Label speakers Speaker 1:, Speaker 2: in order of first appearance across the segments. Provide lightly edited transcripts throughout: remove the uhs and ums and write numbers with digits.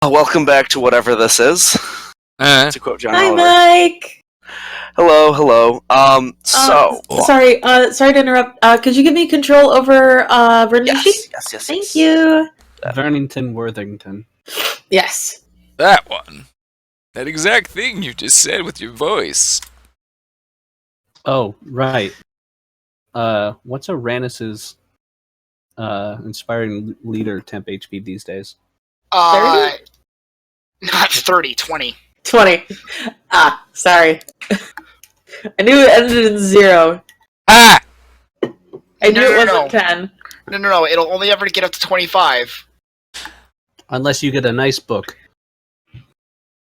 Speaker 1: Welcome back to whatever this is. To quote John
Speaker 2: Hi,
Speaker 1: Oliver.
Speaker 2: Mike.
Speaker 1: Hello.
Speaker 2: Sorry to interrupt. Could you give me control over Vernon?
Speaker 1: Yes.
Speaker 2: Thank you.
Speaker 3: Vernington Worthington.
Speaker 2: Yes.
Speaker 4: That one. That exact thing you just said with your voice.
Speaker 3: Oh, right. What's Arranis's inspiring leader temp HP these days?
Speaker 2: 30?
Speaker 5: Not 30, 20.
Speaker 2: 20. Sorry. I knew it ended in 0.
Speaker 4: Ah!
Speaker 2: I knew it
Speaker 5: No.
Speaker 2: wasn't 10.
Speaker 5: No. It'll only ever get up to 25.
Speaker 3: Unless you get a nice book.
Speaker 5: And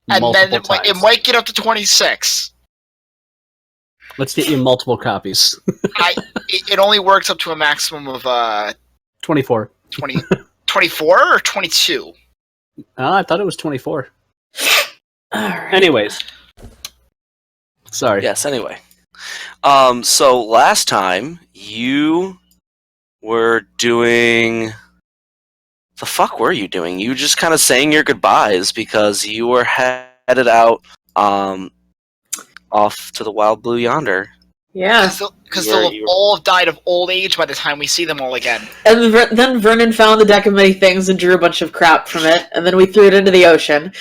Speaker 5: then
Speaker 3: Multiple
Speaker 5: it
Speaker 3: times.
Speaker 5: might get up to 26.
Speaker 3: Let's get you multiple copies.
Speaker 5: It only works up to a maximum of
Speaker 3: 24.
Speaker 5: 24 or 22?
Speaker 3: I thought it was 24.
Speaker 2: Alright.
Speaker 3: Anyways. Sorry.
Speaker 1: Yes, anyway. So last time, you were doing... The fuck were you doing? You were just kind of saying your goodbyes because you were headed out off to the Wild Blue yonder.
Speaker 2: Yeah.
Speaker 5: Because
Speaker 1: You were-
Speaker 5: they'll all have died of old age by the time we see them all again.
Speaker 2: And then Vernon found the deck of many things and drew a bunch of crap from it, and then we threw it into the ocean.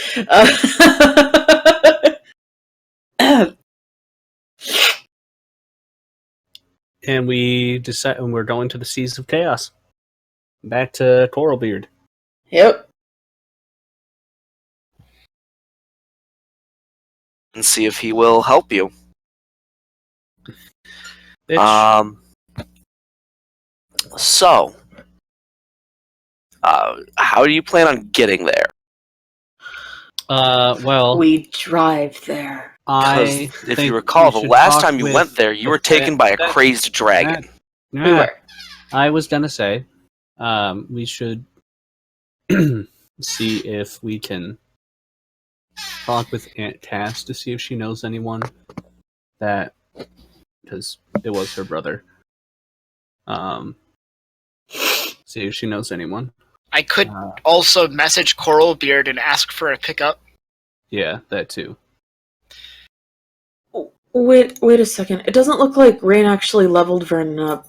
Speaker 3: And we decide we're going to the Seas of Chaos. Back to Coralbeard.
Speaker 2: Yep.
Speaker 1: And see if he will help you.
Speaker 3: Bitch.
Speaker 1: So, how do you plan on getting there?
Speaker 3: Well,
Speaker 2: We drive there.
Speaker 1: Because
Speaker 3: I
Speaker 1: if
Speaker 3: think
Speaker 1: you recall,
Speaker 3: we
Speaker 1: the
Speaker 3: should
Speaker 1: last
Speaker 3: talk
Speaker 1: time you
Speaker 3: with
Speaker 1: went there, you
Speaker 3: the
Speaker 1: were taken by a
Speaker 3: that-
Speaker 1: crazed dragon.
Speaker 2: We
Speaker 3: Yeah,
Speaker 2: were.
Speaker 3: I was gonna say, we should see if we can talk with Aunt Cass to see if she knows anyone that, because it was her brother. See if she knows anyone.
Speaker 5: I could
Speaker 3: Uh,
Speaker 5: also message Coralbeard and ask for a pickup.
Speaker 3: yeah, that too.
Speaker 2: Wait a second. It doesn't look like Rain actually leveled Vernon up.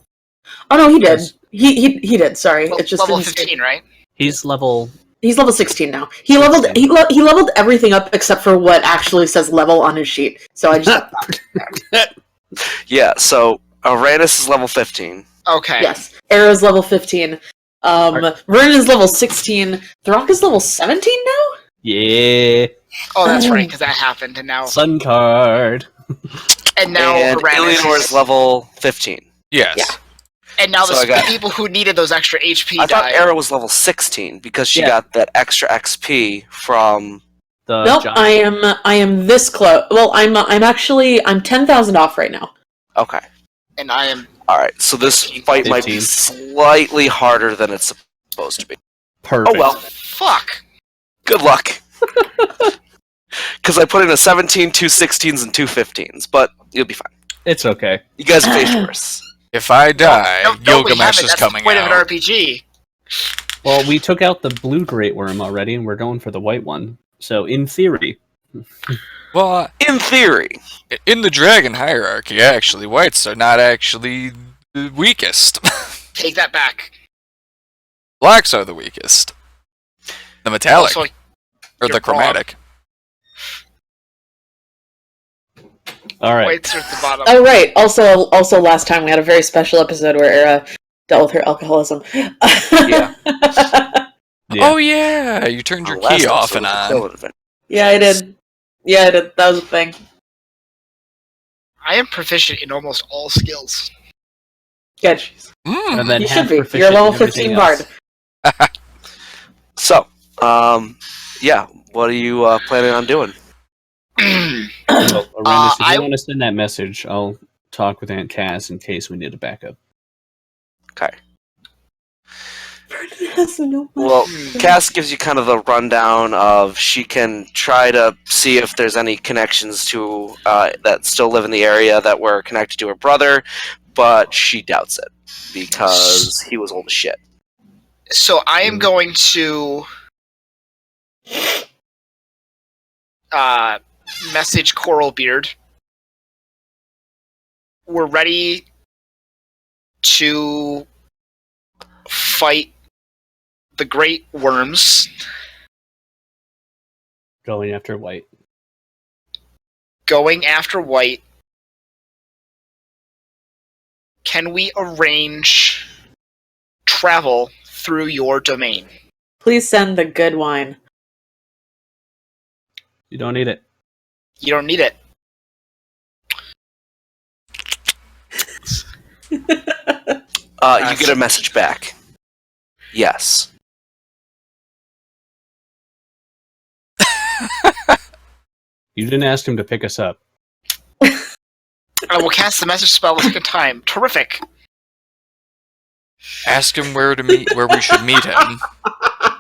Speaker 2: Oh no, he did.
Speaker 3: Yes.
Speaker 2: He did. Sorry,
Speaker 5: Well,
Speaker 2: it just
Speaker 5: level
Speaker 2: didn't say-
Speaker 5: 15, right?
Speaker 3: He's level.
Speaker 2: He's level 16 now. He leveled
Speaker 3: 16.
Speaker 2: he leveled everything up except for what actually says level on his sheet. So I just
Speaker 1: Yeah, so Arranis is level 15.
Speaker 5: Okay.
Speaker 2: yes. Aera's level 15. Vernon is level 16. Throkk is level 17 now?
Speaker 3: Yeah,
Speaker 5: Oh, that's right, because that happened, and now
Speaker 3: Sun card.
Speaker 1: And
Speaker 5: Arranis
Speaker 1: Illianor is level 15.
Speaker 4: Yes.
Speaker 2: Yeah.
Speaker 5: And now
Speaker 1: So
Speaker 5: the
Speaker 1: I got-
Speaker 5: people who needed those extra HP
Speaker 1: I thought
Speaker 5: died.
Speaker 1: Aera was level 16 because she
Speaker 3: Yeah.
Speaker 1: got that extra XP from...
Speaker 3: The
Speaker 2: Nope,
Speaker 3: giant.
Speaker 2: I am this close. Well, I'm 10,000 off right now.
Speaker 1: Okay.
Speaker 5: And I am...
Speaker 1: Alright, so this fight might be
Speaker 3: 15.
Speaker 1: slightly harder than it's supposed to be.
Speaker 3: Perfect.
Speaker 1: Oh well,
Speaker 5: Fuck!
Speaker 1: good luck. Because I put in a 17, 2 16s, and 2 15s, but you'll be fine.
Speaker 3: It's okay.
Speaker 1: You guys have faced worse.
Speaker 4: If I die,
Speaker 5: No, we
Speaker 4: Gilgamesh
Speaker 5: haven't.
Speaker 4: is
Speaker 5: That's
Speaker 4: coming
Speaker 5: the point
Speaker 4: out.
Speaker 5: of an RPG.
Speaker 3: Well, we took out the blue great worm already, and we're going for the white one. So, in theory,
Speaker 4: Well,
Speaker 1: In theory.
Speaker 4: in the dragon hierarchy, actually, whites are not actually the weakest.
Speaker 5: Take that back.
Speaker 4: Blacks are the weakest. The metallic.
Speaker 5: Also,
Speaker 4: or
Speaker 5: you're
Speaker 4: the chromatic.
Speaker 3: all right.
Speaker 5: whites are at the bottom.
Speaker 2: Oh right. Also last time we had a very special episode where Aera dealt with her alcoholism.
Speaker 1: Yeah.
Speaker 3: Yeah.
Speaker 4: Oh yeah, you turned your
Speaker 1: Last
Speaker 4: key off
Speaker 1: episode
Speaker 4: and
Speaker 1: was the
Speaker 4: on.
Speaker 1: Clelen event.
Speaker 2: Yeah, I did. Yeah, I did. That was a thing.
Speaker 5: I am proficient in almost all skills.
Speaker 2: Good.
Speaker 4: Mm.
Speaker 3: And then
Speaker 2: You
Speaker 3: half
Speaker 2: should be.
Speaker 3: proficient
Speaker 2: You're a level
Speaker 3: in everything
Speaker 2: 15
Speaker 3: else.
Speaker 2: bard.
Speaker 1: So, yeah, what are you planning on doing?
Speaker 3: Well, Arranis, if
Speaker 5: I-
Speaker 3: you want to send that message, I'll talk with Aunt Cass in case we need a backup.
Speaker 1: Okay.
Speaker 2: Vernon has no
Speaker 1: Well,
Speaker 5: Hmm.
Speaker 1: Cass gives you kind of the rundown of she can try to see if there's any connections to that still live in the area that were connected to her brother, but she doubts it because he was old as shit.
Speaker 5: So I am going to message Coralbeard. We're ready to fight the great worms.
Speaker 3: Going after White.
Speaker 5: Going after White. Can we arrange travel through your domain?
Speaker 2: Please send the good wine.
Speaker 3: You don't need it.
Speaker 5: You don't need it.
Speaker 1: You get a message back. Yes.
Speaker 3: You didn't ask him to pick us up.
Speaker 5: I will cast the message spell a second time. Terrific.
Speaker 4: Ask him where we should meet him.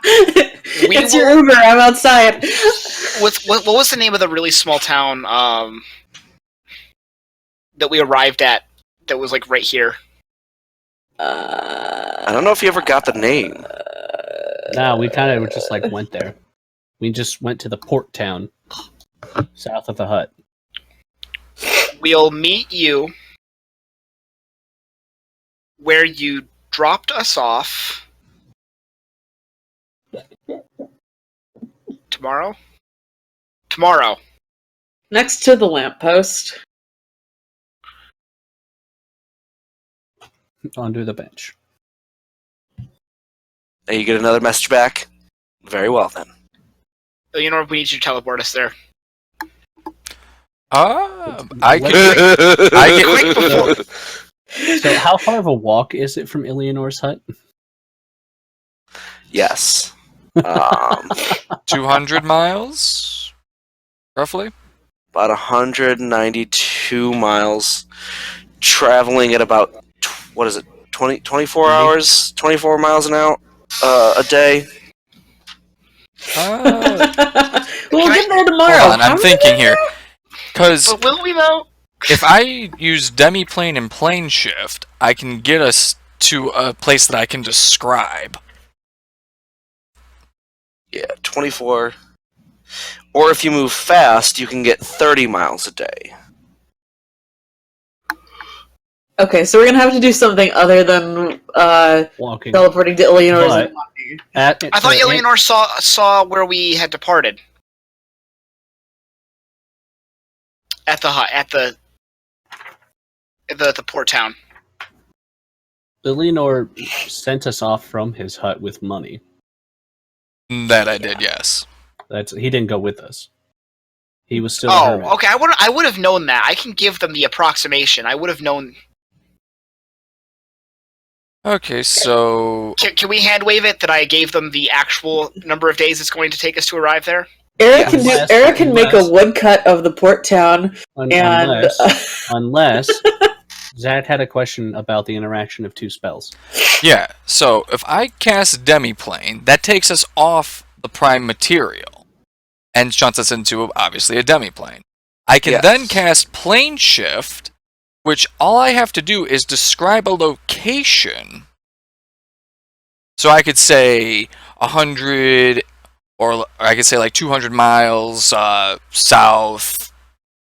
Speaker 2: It's your Uber. I'm outside.
Speaker 5: What was the name of the really small town that we arrived at that was like right here?
Speaker 1: I don't know if you ever got the name.
Speaker 3: Nah, we kind of just like went there. We just went to the port town south of the hut.
Speaker 5: We'll meet you where you dropped us off tomorrow. Tomorrow.
Speaker 2: Next to the lamppost.
Speaker 3: Under the bench.
Speaker 1: And you get another message back. Very well then.
Speaker 5: Illianor, we need you to teleport us there.
Speaker 4: I get.
Speaker 3: So how far of a walk is it from Illianor's hut?
Speaker 1: Yes.
Speaker 4: 200 miles, roughly.
Speaker 1: About 192 miles. Traveling at about, 24 hours? 24 miles an hour a day?
Speaker 2: We'll get there tomorrow.
Speaker 4: Hold on, I'm thinking here. Because
Speaker 5: But will we though?
Speaker 4: if I use demi-plane and plane shift, I can get us to a place that I can describe.
Speaker 1: Yeah, 24. Or if you move fast, you can get 30 miles a day.
Speaker 2: Okay, so we're gonna have to do something other than
Speaker 3: Walking.
Speaker 2: teleporting to Illianor's.
Speaker 3: But-
Speaker 2: and walking.
Speaker 5: I thought Illianor saw where we had departed. At the hut, at the port town.
Speaker 3: Illianor sent us off from his hut with money.
Speaker 4: That I did, yes.
Speaker 3: He didn't go with us. He was still a hermit.
Speaker 5: Okay. I would have known that. I can give them the approximation. I would have known.
Speaker 4: Okay, so
Speaker 5: Can we hand wave it that I gave them the actual number of days it's going to take us to arrive there?
Speaker 2: Aera can make a woodcut of the port town, and
Speaker 3: Unless Zach had a question about the interaction of two spells.
Speaker 4: yeah, so if I cast demi-plane, that takes us off the prime material and shunts us into obviously a demi-plane. I can
Speaker 1: Yes.
Speaker 4: then cast plane shift, which all I have to do is describe a location. So I could say 100, or I could say like 200 miles south,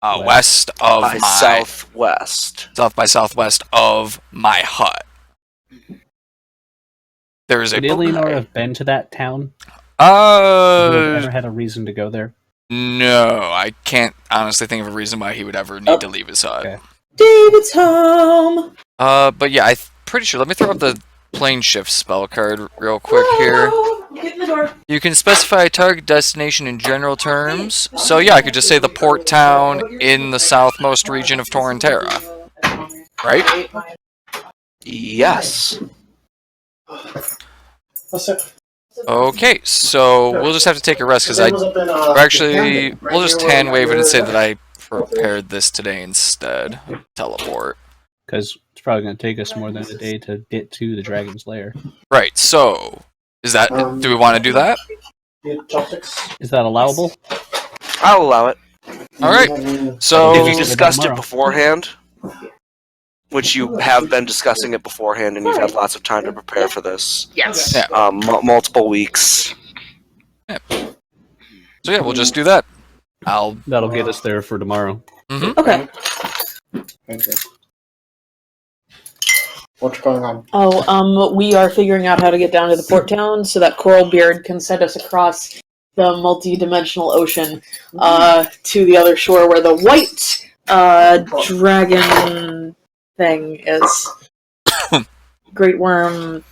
Speaker 4: west of
Speaker 1: By
Speaker 4: my
Speaker 1: southwest.
Speaker 4: south by southwest of my hut. There is a
Speaker 3: Would Illianor have been to that town? Would have ever had a reason to go there?
Speaker 4: No, I can't honestly think of a reason why he would ever need to leave his hut.
Speaker 3: Okay.
Speaker 2: David's home.
Speaker 4: But yeah, I'm pretty sure. Let me throw up the plane shift spell card real quick here.
Speaker 2: Get in the door.
Speaker 4: You can specify a target destination in general terms. So yeah, I could just say the port town in the southmost region of Torrentera. Right?
Speaker 1: Yes.
Speaker 4: Okay, so we'll just have to take a rest because we'll just hand wave it and say that I prepared this today instead. Teleport.
Speaker 3: Because it's probably going to take us more than a day to get to the dragon's lair.
Speaker 4: Right, so do we want to do that?
Speaker 3: Is that allowable?
Speaker 1: I'll allow it.
Speaker 4: Alright, so
Speaker 1: If you discussed it
Speaker 3: tomorrow.
Speaker 1: beforehand, which you have been discussing it beforehand, and you've had lots of time to prepare for this.
Speaker 5: Yes.
Speaker 4: Yeah.
Speaker 1: Multiple weeks.
Speaker 4: So yeah, we'll just do that.
Speaker 3: That'll get us there for tomorrow.
Speaker 2: Okay.
Speaker 6: Thank you. What's going on?
Speaker 2: Oh, we are figuring out how to get down to the port town so that Coralbeard can send us across the multi-dimensional ocean to the other shore where the white dragon thing is. Great worm,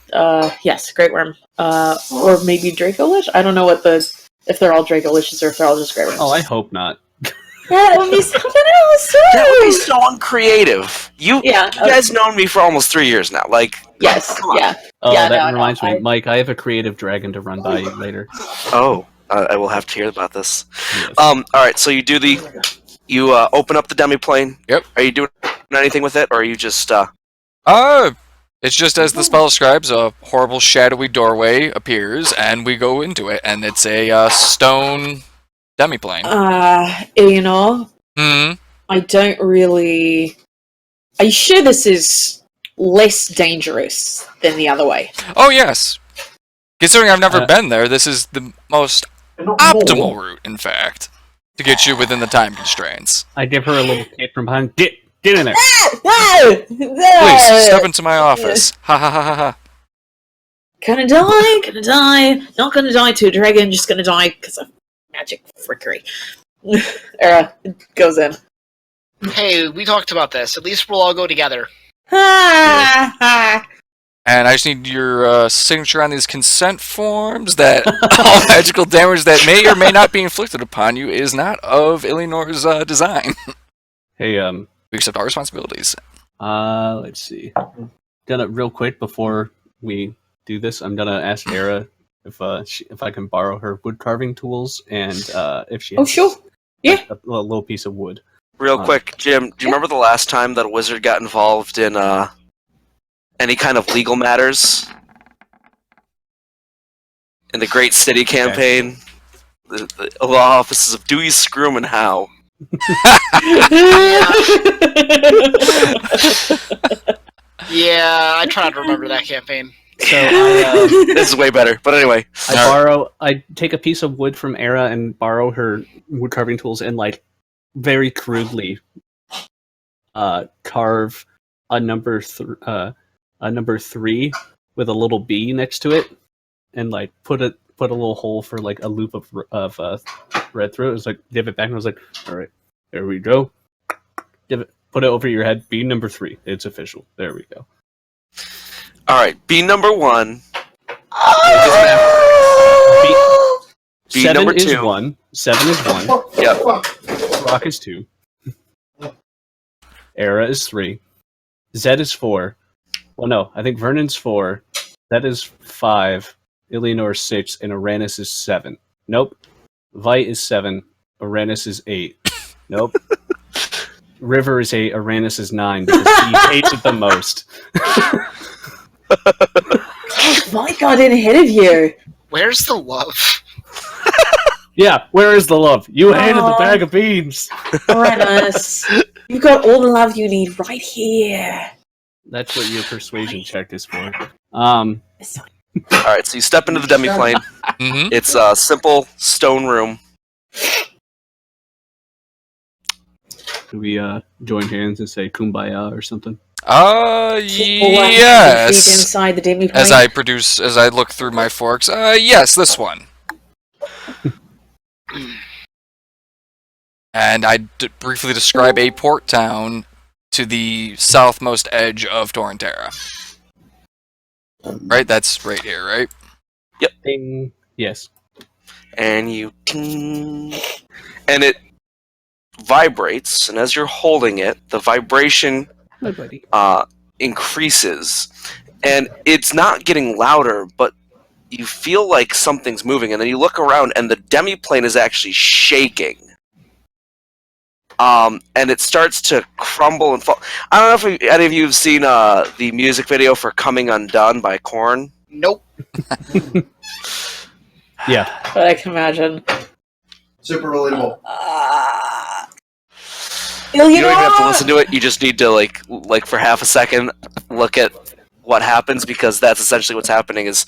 Speaker 2: yes, great worm. Or maybe Dracolish? I don't know if they're all Dracolicious or if they're all just great worms.
Speaker 3: Oh, I hope not.
Speaker 2: Yeah, that would be something else too!
Speaker 1: That would be so uncreative. You guys known me for almost 3 years now. Like,
Speaker 2: yes,
Speaker 1: come on.
Speaker 2: yeah.
Speaker 3: Oh,
Speaker 2: Yeah,
Speaker 3: that
Speaker 2: no,
Speaker 3: reminds me,
Speaker 2: I-
Speaker 3: Mike. I have a creative dragon to run by you later.
Speaker 1: Oh, I will have to hear about this.
Speaker 3: Yes.
Speaker 1: All right. So you do you open up the demiplane.
Speaker 4: Yep.
Speaker 1: Are you doing anything with it, or are you just?
Speaker 4: It's just as the spell describes, a horrible shadowy doorway appears, and we go into it, and it's a stone demiplane.
Speaker 2: Illianor,
Speaker 4: Hmm.
Speaker 2: I don't really... Are you sure this is less dangerous than the other way?
Speaker 4: Oh yes. Considering I've never been there, this is the most optimal route, in fact, to get you within the time constraints.
Speaker 3: I give her a little kick from behind. Get in there.
Speaker 4: Please step into my office. Ha ha ha ha ha.
Speaker 2: Gonna die, not gonna die to a dragon, just gonna die because of magic frickery. Aera goes in.
Speaker 5: Hey, we talked about this. At least we'll all go together.
Speaker 4: And I just need your signature on these consent forms that all magical damage that may or may not be inflicted upon you is not of Illianor's design.
Speaker 3: Hey,
Speaker 4: We accept our responsibilities.
Speaker 3: let's see. Gonna real quick before we do this, I'm gonna ask Aera if I can borrow her wood carving tools and if she has
Speaker 2: sure. Yeah.
Speaker 3: a little piece of wood.
Speaker 1: Real quick, Jim, do you remember the last time that a wizard got involved in any kind of legal matters? In the Great City campaign? The law offices of Dewey, Scroom, and Howe.
Speaker 5: Yeah, I try not to remember that campaign.
Speaker 3: So
Speaker 1: This is way better, but anyway.
Speaker 3: I take a piece of wood from Aera and borrow her wood carving tools and like very crudely carve a number 3 with a little B next to it, and like put a little hole for like a loop of red through it. It was like give it back, and I was like, all right, there we go. Put it over your head. B number 3. It's official. There we go.
Speaker 1: Alright, B number 1. B
Speaker 3: 7
Speaker 1: number
Speaker 3: is
Speaker 1: 2.
Speaker 3: 1. 7 is 1.
Speaker 1: Yep.
Speaker 3: Throkk is 2. Aera is 3. Zed is 4. Well, no, I think Vernon's 4. Zed is 5. Illianor is 6, and Arranis is 7. Nope. Vite is 7. Arranis is 8. Nope. River is 8. Arranis is 9 because he hates it the most.
Speaker 2: My god, in ahead of you.
Speaker 5: Where's the love?
Speaker 3: Yeah, where is the love? You hated the bag of beans.
Speaker 2: Arranis, you've got all the love you need right here.
Speaker 3: That's what your persuasion check is for.
Speaker 1: Alright, so you step into the demiplane.
Speaker 4: Mm-hmm.
Speaker 1: It's a simple stone room.
Speaker 3: Do we join hands and say kumbaya or something?
Speaker 4: Yes.
Speaker 2: Inside the demi
Speaker 4: As I look through my forks, yes, this one. And I briefly describe a port town to the southmost edge of Torrentera. Right, that's right here, right?
Speaker 3: Ding. Yes.
Speaker 1: And you ting, and it vibrates, and as you're holding it, the vibration
Speaker 3: My buddy.
Speaker 1: increases, and it's not getting louder, but you feel like something's moving, and then you look around, and the demiplane is actually shaking. And it starts to crumble and fall. I don't know if any of you have seen the music video for "Coming Undone" by Korn.
Speaker 5: Nope.
Speaker 3: Yeah.
Speaker 2: But I can imagine.
Speaker 6: Super relatable.
Speaker 1: You don't even have to listen to it. You just need to like for half a second look at what happens, because that's essentially what's happening. Is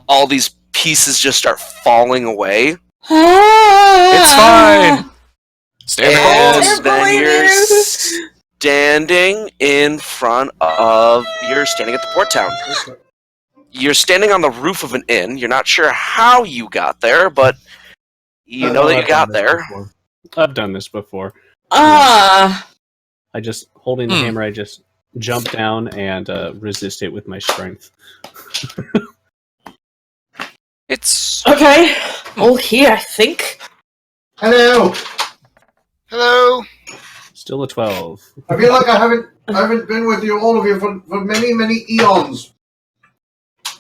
Speaker 1: all these pieces just start falling away.
Speaker 4: It's fine. Stand
Speaker 1: And
Speaker 4: close.
Speaker 1: then you're standing in front of. You're standing at the port town. You're standing on the roof of an inn. You're not sure how you got there, but you know that you got there.
Speaker 3: I've done this before.
Speaker 2: Ah,
Speaker 3: I just, holding the hammer, I just jump down and resist it with my strength.
Speaker 4: It's
Speaker 2: okay. All here, I think.
Speaker 6: Hello.
Speaker 5: Hello.
Speaker 3: Still a 12.
Speaker 6: I feel like I haven't been with you, all of you, for many eons.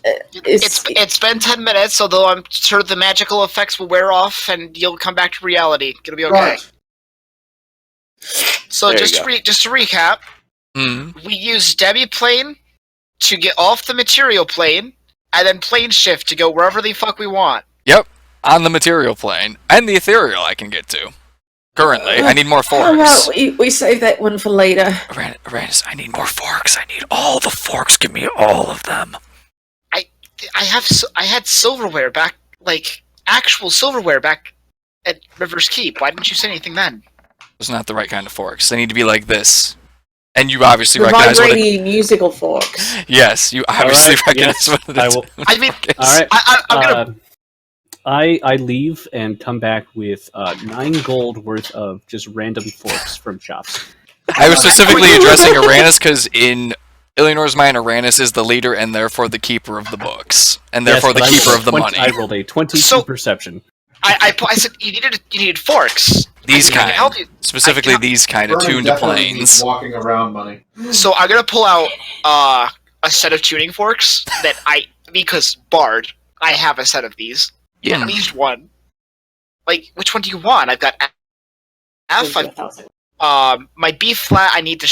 Speaker 5: It's been 10 minutes, although I'm sure the magical effects will wear off and you'll come back to reality. It'll be okay.
Speaker 6: Right.
Speaker 5: So
Speaker 1: There
Speaker 5: just
Speaker 1: you
Speaker 5: to recap, we use Debbie plane to get off the material plane, and then plane shift to go wherever the fuck we want.
Speaker 4: Yep, on the material plane and the ethereal I can get to. Currently, I need more
Speaker 2: How
Speaker 4: forks.
Speaker 2: about we save that one for later?
Speaker 4: Arranis, I need more forks. I need all the forks. Give me all of them.
Speaker 5: I had silverware back, like actual silverware back at River's Keep. Why didn't you say anything then?
Speaker 4: Those are not the right kind of forks. They need to be like this. And you obviously
Speaker 2: The
Speaker 4: recognize what it
Speaker 2: vibrating musical forks.
Speaker 4: Yes, you obviously
Speaker 3: Alright,
Speaker 4: recognize
Speaker 3: yes,
Speaker 4: what it
Speaker 3: I
Speaker 4: is.
Speaker 3: will.
Speaker 5: I mean,
Speaker 3: Alright.
Speaker 5: I'm gonna.
Speaker 3: I leave and come back with 9 gold worth of just random forks from shops.
Speaker 4: I was specifically addressing Arranis because in Illianor's mind, Arranis is the leader and therefore the keeper of the books, and therefore
Speaker 3: Yes, but
Speaker 4: the
Speaker 3: I
Speaker 4: keeper
Speaker 3: rolled
Speaker 4: of the
Speaker 3: 20
Speaker 4: money.
Speaker 3: I rolled a 22
Speaker 5: So-
Speaker 3: perception.
Speaker 5: I said you needed forks.
Speaker 4: These
Speaker 5: I can
Speaker 4: kind,
Speaker 5: help you.
Speaker 4: specifically these kind, attuned to planes.
Speaker 6: Walking around money.
Speaker 5: So I'm gonna pull out a set of tuning forks that because Bard, I have a set of these.
Speaker 1: Yeah.
Speaker 5: At least one. Like, which one do you want? I've got F. My B flat. I need to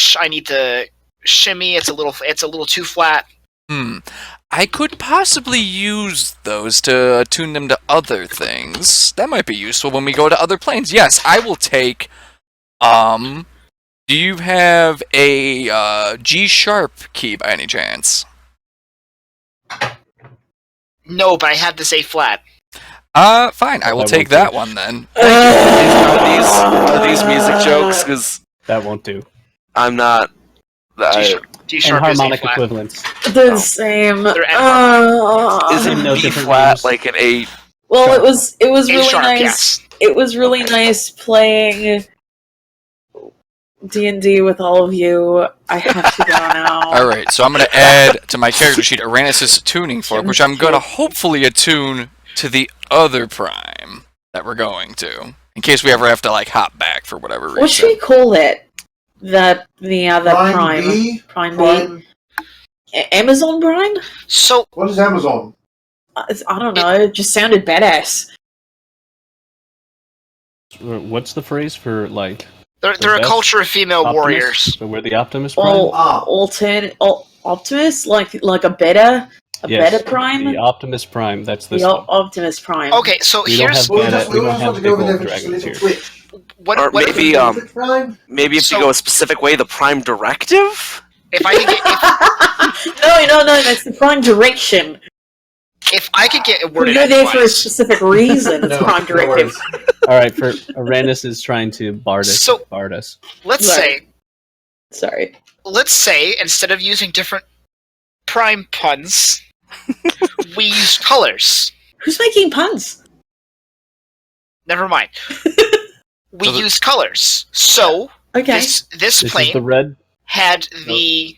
Speaker 5: shimmy. It's a little too flat.
Speaker 4: I could possibly use those to attune them to other things. That might be useful when we go to other planes. Yes, I will take. Do you have a G sharp key by any chance?
Speaker 5: No, but I have this A flat.
Speaker 4: Fine. I will
Speaker 3: That
Speaker 4: take
Speaker 3: won't do.
Speaker 4: that one then.
Speaker 1: Are these music jokes? Because
Speaker 3: That won't do.
Speaker 1: I'm not.
Speaker 5: G
Speaker 3: And
Speaker 5: sharp is A
Speaker 3: harmonic
Speaker 5: flat.
Speaker 3: equivalents.
Speaker 2: The same.
Speaker 5: They're
Speaker 1: Is it
Speaker 3: No
Speaker 1: B
Speaker 3: different
Speaker 1: flat
Speaker 3: names.
Speaker 1: like an A?
Speaker 2: well, it was
Speaker 5: A
Speaker 2: really
Speaker 5: sharp,
Speaker 2: nice.
Speaker 5: yes.
Speaker 2: It was really nice playing D&D with all of you. I have to go now.
Speaker 4: Alright, so I'm going to add to my character sheet Arranis' tuning fork, which I'm going to hopefully attune to the other prime that we're going to. In case we ever have to, like, hop back for whatever reason.
Speaker 2: What should we call it? The other
Speaker 6: Prime
Speaker 2: Prime.
Speaker 6: B?
Speaker 2: Prime B.
Speaker 6: Prime.
Speaker 2: Amazon Prime?
Speaker 5: So
Speaker 6: What is Amazon?
Speaker 2: I don't know. It just sounded badass.
Speaker 3: What's the phrase for, like,
Speaker 5: they're a
Speaker 3: best
Speaker 5: culture of female
Speaker 3: Optimus?
Speaker 5: warriors.
Speaker 3: So we're the Optimus Prime?
Speaker 2: Well,
Speaker 6: Ah.
Speaker 2: Optimus, like a better
Speaker 3: Yes,
Speaker 2: better Prime.
Speaker 3: The Optimus Prime, that's this
Speaker 2: The
Speaker 3: one.
Speaker 2: Optimus Prime.
Speaker 5: Okay, so
Speaker 3: We don't
Speaker 5: here's
Speaker 3: have
Speaker 6: Well,
Speaker 3: bad-
Speaker 6: just,
Speaker 3: we
Speaker 6: we
Speaker 3: don't
Speaker 6: just
Speaker 3: have
Speaker 6: want to go
Speaker 3: big
Speaker 6: over
Speaker 3: old
Speaker 6: there for just a
Speaker 3: dragons
Speaker 6: little
Speaker 3: here.
Speaker 6: twitch.
Speaker 1: Or
Speaker 5: what
Speaker 1: maybe
Speaker 6: Prime?
Speaker 1: maybe if
Speaker 5: So-
Speaker 1: you go a specific way, the Prime Directive.
Speaker 5: if I could get
Speaker 2: No, that's the Prime Direction.
Speaker 5: if I could get it
Speaker 2: We
Speaker 5: worded
Speaker 2: go there for a
Speaker 5: edgewise.
Speaker 2: specific reason. It's
Speaker 6: No,
Speaker 2: Prime
Speaker 6: no
Speaker 2: Directive.
Speaker 6: worries.
Speaker 3: Alright, for Arranis is trying to bard us.
Speaker 5: So- Let's
Speaker 2: Right.
Speaker 5: say
Speaker 2: Sorry.
Speaker 5: instead of using different prime puns, we use colors.
Speaker 2: Who's making puns?
Speaker 5: Never mind. We
Speaker 4: So the-
Speaker 5: use colors. So
Speaker 2: Okay.
Speaker 5: this
Speaker 3: This is
Speaker 5: plane
Speaker 3: the red.
Speaker 5: had the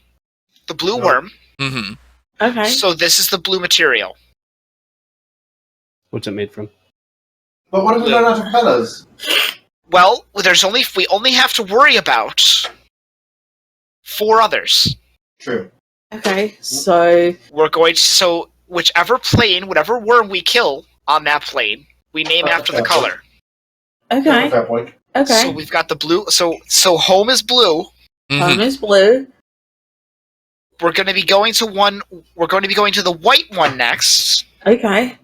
Speaker 5: blue
Speaker 6: No.
Speaker 5: worm.
Speaker 4: Mm-hmm.
Speaker 2: Okay.
Speaker 5: So this is the blue material.
Speaker 3: What's it made from?
Speaker 6: But what if we run out of colours?
Speaker 5: Well, we only have to worry about 4 others.
Speaker 6: True.
Speaker 2: Okay. So
Speaker 5: We're going to whichever plane, whatever worm we kill on that plane, we name after the
Speaker 6: Okay.
Speaker 5: color.
Speaker 2: okay.
Speaker 6: Fair point.
Speaker 2: Okay.
Speaker 5: So we've got the blue. So home is blue.
Speaker 2: Home is blue.
Speaker 5: We're going to be going to the white one next,
Speaker 2: Okay.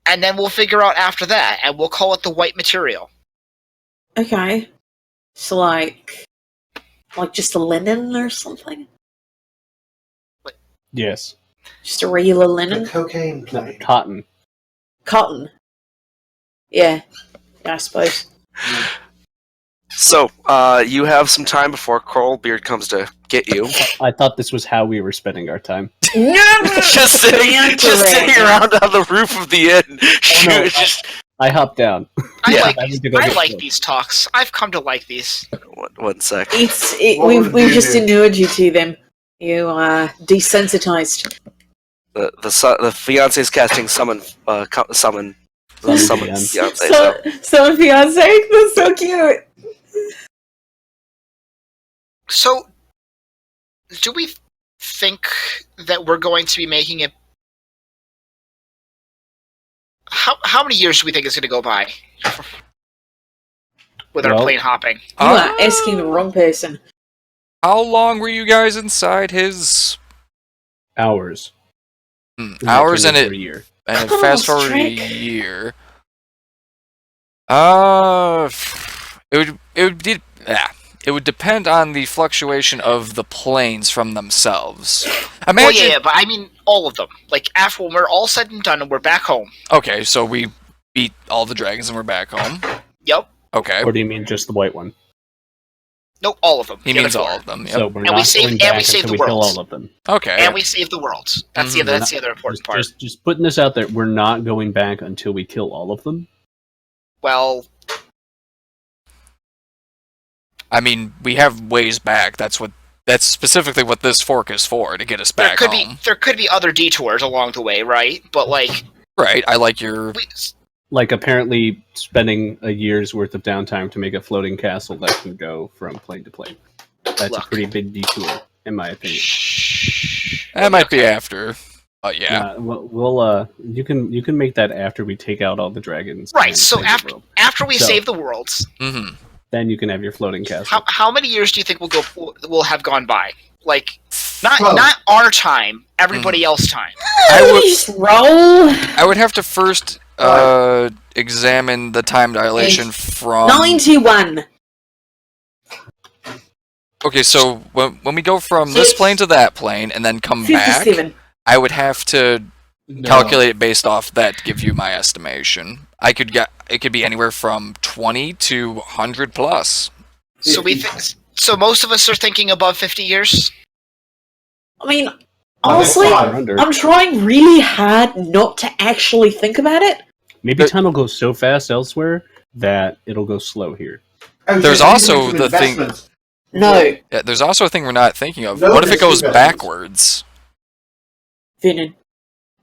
Speaker 5: and then we'll figure out after that, and we'll call it the white material.
Speaker 2: Okay. So like just a linen or something?
Speaker 3: Yes.
Speaker 2: Just a regular
Speaker 6: The
Speaker 2: linen?
Speaker 6: cocaine
Speaker 3: No,
Speaker 6: plane.
Speaker 3: cotton.
Speaker 2: Cotton. Yeah. I suppose.
Speaker 1: So, you have some time before Coalbeard comes to get you.
Speaker 3: I thought this was how we were spending our time.
Speaker 1: just sitting around on the roof of the inn.
Speaker 3: no. I hopped down.
Speaker 5: I
Speaker 3: Yeah.
Speaker 5: like these talks. I've come to like these.
Speaker 1: One sec.
Speaker 2: We've just inured you to them. You are desensitized.
Speaker 1: The fiance's casting summon
Speaker 3: Summon
Speaker 1: fiance.
Speaker 2: Summon fiance. That's so cute.
Speaker 5: So, do we think that we're going to be making it? How many years do we think it's going to go by with our plane hopping?
Speaker 2: You are asking the wrong person.
Speaker 4: How long were you guys inside his
Speaker 3: Hours.
Speaker 4: Hours and
Speaker 3: a year.
Speaker 4: And fast forward a year. It would depend on the fluctuation of the planes from themselves. Imagine.
Speaker 5: Well, yeah, but I mean all of them. Like after when we're all said and done and we're back home.
Speaker 4: Okay, so we beat all the dragons and we're back home.
Speaker 5: Yep.
Speaker 4: Okay.
Speaker 3: Or do you mean just the white one?
Speaker 5: Nope, all of them.
Speaker 4: He means all of them. Yep.
Speaker 3: So we're not going back until we kill all of them.
Speaker 4: Okay.
Speaker 5: And we save the worlds. That's the other important part.
Speaker 3: Just putting this out there, we're not going back until we kill all of them.
Speaker 5: Well,
Speaker 4: I mean, we have ways back. That's specifically what this fork is for, to get us back home.
Speaker 5: There could be other detours along the way, right? But like,
Speaker 4: right. I like your.
Speaker 3: Like apparently spending a year's worth of downtime to make a floating castle that can go from plane to plane. That's a pretty big detour, in my opinion.
Speaker 4: That might be after, but yeah.
Speaker 3: We'll you can make that after we take out all the dragons.
Speaker 5: Right. So after we save the worlds,
Speaker 3: then you can have your floating castle.
Speaker 5: How many years do you think will have gone by? Like, not our time, everybody else's time.
Speaker 4: I would have to first examine the time dilation from
Speaker 2: 91.
Speaker 4: Okay, so when we go from this plane to that plane and then come
Speaker 2: 57.
Speaker 4: back, I would have to calculate it based off that to give you my estimation. It could be anywhere from 20 to 100 plus.
Speaker 5: So so most of us are thinking above 50 years.
Speaker 2: I mean, honestly, I'm trying really hard not to actually think about it.
Speaker 3: Maybe time will go so fast elsewhere that it'll go slow here.
Speaker 4: There's also the thing.
Speaker 2: No.
Speaker 4: Yeah, there's also a thing we're not thinking of. What if it goes backwards?
Speaker 2: Vernon,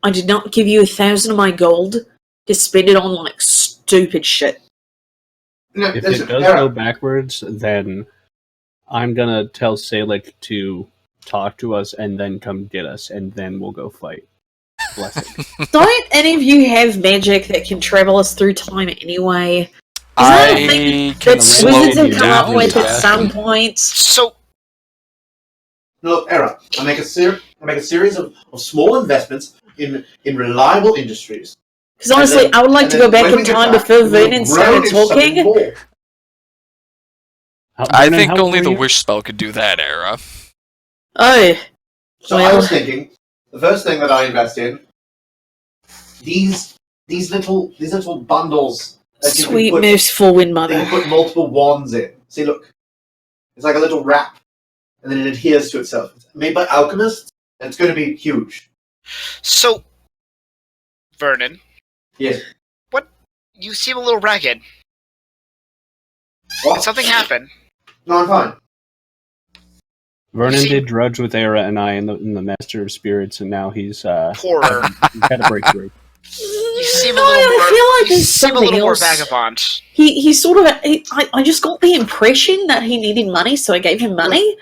Speaker 2: I did not give you 1,000 of my gold to spend it on like stupid shit.
Speaker 3: If it does go backwards, then I'm gonna tell Salik to talk to us and then come get us, and then we'll go fight. Blessing.
Speaker 2: Don't any of you have magic that can travel us through time anyway? Is that a thing that wizards have come up with at some point?
Speaker 5: So,
Speaker 6: look, Aera, I make a series of small investments in reliable industries.
Speaker 2: Because honestly, I would like to go back in time before Vernon started talking.
Speaker 4: I think only the wish spell could do that, Aera.
Speaker 2: Oh.
Speaker 6: So I was thinking, the first thing that I invest in, these little bundles that
Speaker 2: Sweet merciful wind mother.
Speaker 6: You can put multiple wands in. See, look, it's like a little wrap, and then it adheres to itself. It's made by alchemists, and it's going to be huge.
Speaker 5: So, Vernon.
Speaker 6: Yes.
Speaker 5: What? You seem a little ragged.
Speaker 6: What?
Speaker 5: Did something happen?
Speaker 6: No, I'm fine.
Speaker 3: Vernon did drudge with Aera and I in the Master of Spirits, and now he's
Speaker 5: poorer.
Speaker 3: Had a breakthrough.
Speaker 5: You seem a little more vagabond.
Speaker 2: He sort of. I just got the impression that he needed money, so I gave him money.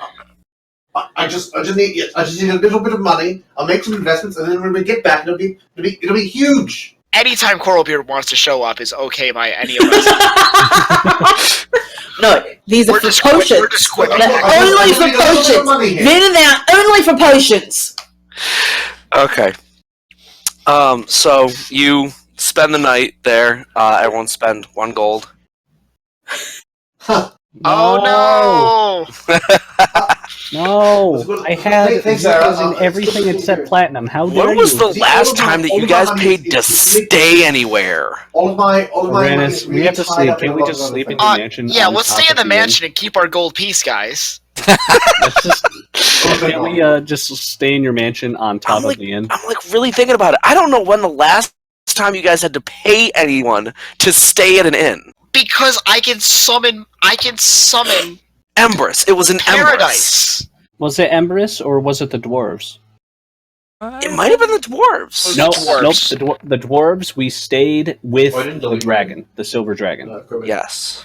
Speaker 6: I just need a little bit of money. I'll make some investments, and then when we get back, it'll be huge.
Speaker 5: Anytime Coralbeard wants to show up is okay by any of us.
Speaker 2: No, these are for potions. Only for potions. They're only for potions.
Speaker 1: Okay. So you spend the night there. Everyone spend 1 gold.
Speaker 5: Oh no!
Speaker 3: No, I had
Speaker 6: Thanks,
Speaker 3: zeros
Speaker 6: Aera.
Speaker 3: in everything except platinum. How dare
Speaker 1: When was
Speaker 3: you?
Speaker 1: the
Speaker 6: See,
Speaker 1: last
Speaker 6: all of my-
Speaker 1: time that
Speaker 6: all
Speaker 1: you
Speaker 6: of my
Speaker 1: guys
Speaker 6: money
Speaker 1: paid to
Speaker 6: is
Speaker 1: stay anywhere?
Speaker 6: All of my money
Speaker 3: Arranis,
Speaker 6: is
Speaker 3: we
Speaker 6: really
Speaker 3: have to
Speaker 6: tied
Speaker 3: sleep.
Speaker 6: up in
Speaker 3: Can't
Speaker 6: a
Speaker 3: we
Speaker 6: lot
Speaker 3: just
Speaker 6: of other
Speaker 3: sleep in
Speaker 6: things.
Speaker 3: your mansion?
Speaker 5: Yeah,
Speaker 3: on
Speaker 5: let's
Speaker 3: top
Speaker 5: stay in
Speaker 3: of
Speaker 5: the
Speaker 3: inn?
Speaker 5: mansion and keep our gold piece, guys.
Speaker 3: Let's just can't we just stay in your mansion on top of the inn?
Speaker 1: I'm like really thinking about it. I don't know when the last time you guys had to pay anyone to stay at an inn.
Speaker 5: Because I can summon
Speaker 1: Empress. It was an Empress.
Speaker 5: paradise.
Speaker 3: Was it Emberus or was it the dwarves?
Speaker 1: It might have been the dwarves.
Speaker 5: Was
Speaker 3: No,
Speaker 5: it dwarves?
Speaker 3: nope. The dwarves. We stayed with
Speaker 6: Oh, I didn't
Speaker 3: the
Speaker 6: delete
Speaker 3: dragon, the silver dragon.
Speaker 1: Yes.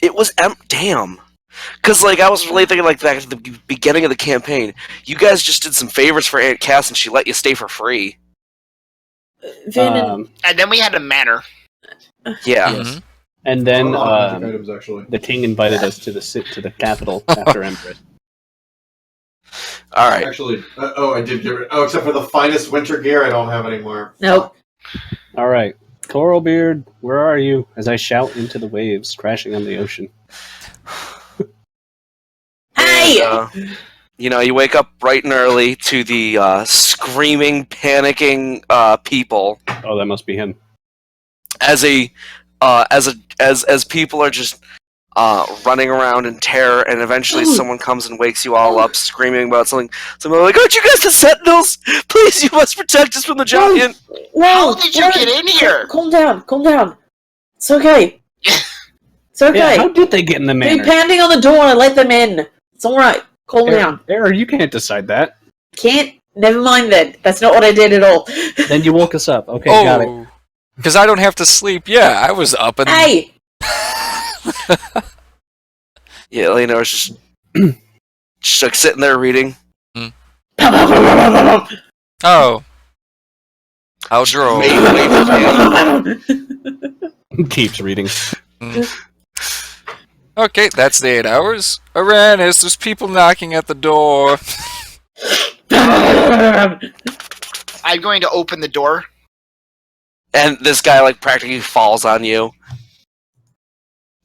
Speaker 1: It was damn. Because like I was really thinking like back at the beginning of the campaign, you guys just did some favors for Aunt Cass and she let you stay for free.
Speaker 2: Vernon,
Speaker 5: And then we had a manor.
Speaker 1: Yeah.
Speaker 4: Mhm.
Speaker 3: And then
Speaker 6: items, actually.
Speaker 3: the king invited us to the capital after Emberus.
Speaker 1: All right.
Speaker 6: Actually, I did get rid. Oh, except for the finest winter gear, I don't have anymore.
Speaker 2: nope.
Speaker 3: All right, Coralbeard, where are you? As I shout into the waves crashing on the ocean.
Speaker 2: Hey!
Speaker 1: And, you wake up bright and early to the screaming, panicking people
Speaker 3: Oh, that must be him.
Speaker 1: as people are just running around in terror, and eventually someone comes and wakes you all up, screaming about something. Someone like, "Aren't you guys the Sentinels? Please, you must protect us from the giant."
Speaker 2: Whoa,
Speaker 5: How did you get in here?
Speaker 2: Calm down. It's okay. It's okay.
Speaker 3: Yeah, how did they get in the
Speaker 2: Be
Speaker 3: manor?
Speaker 2: pounding on the door and I let them in. It's alright. Calm down.
Speaker 3: Aera, you can't decide that.
Speaker 2: Can't. Never mind that. That's not what I did at all.
Speaker 3: Then you woke us up. Okay, got it.
Speaker 4: Oh, because I don't have to sleep. Yeah, I was up and.
Speaker 2: Hey!
Speaker 1: Yeah, Illianor's just like sitting there reading.
Speaker 4: Oh, I'll draw.
Speaker 3: Keeps reading.
Speaker 4: Okay, that's the 8 hours. Arranis, there's people knocking at the door.
Speaker 5: I'm going to open the door.
Speaker 1: And this guy like practically falls on you.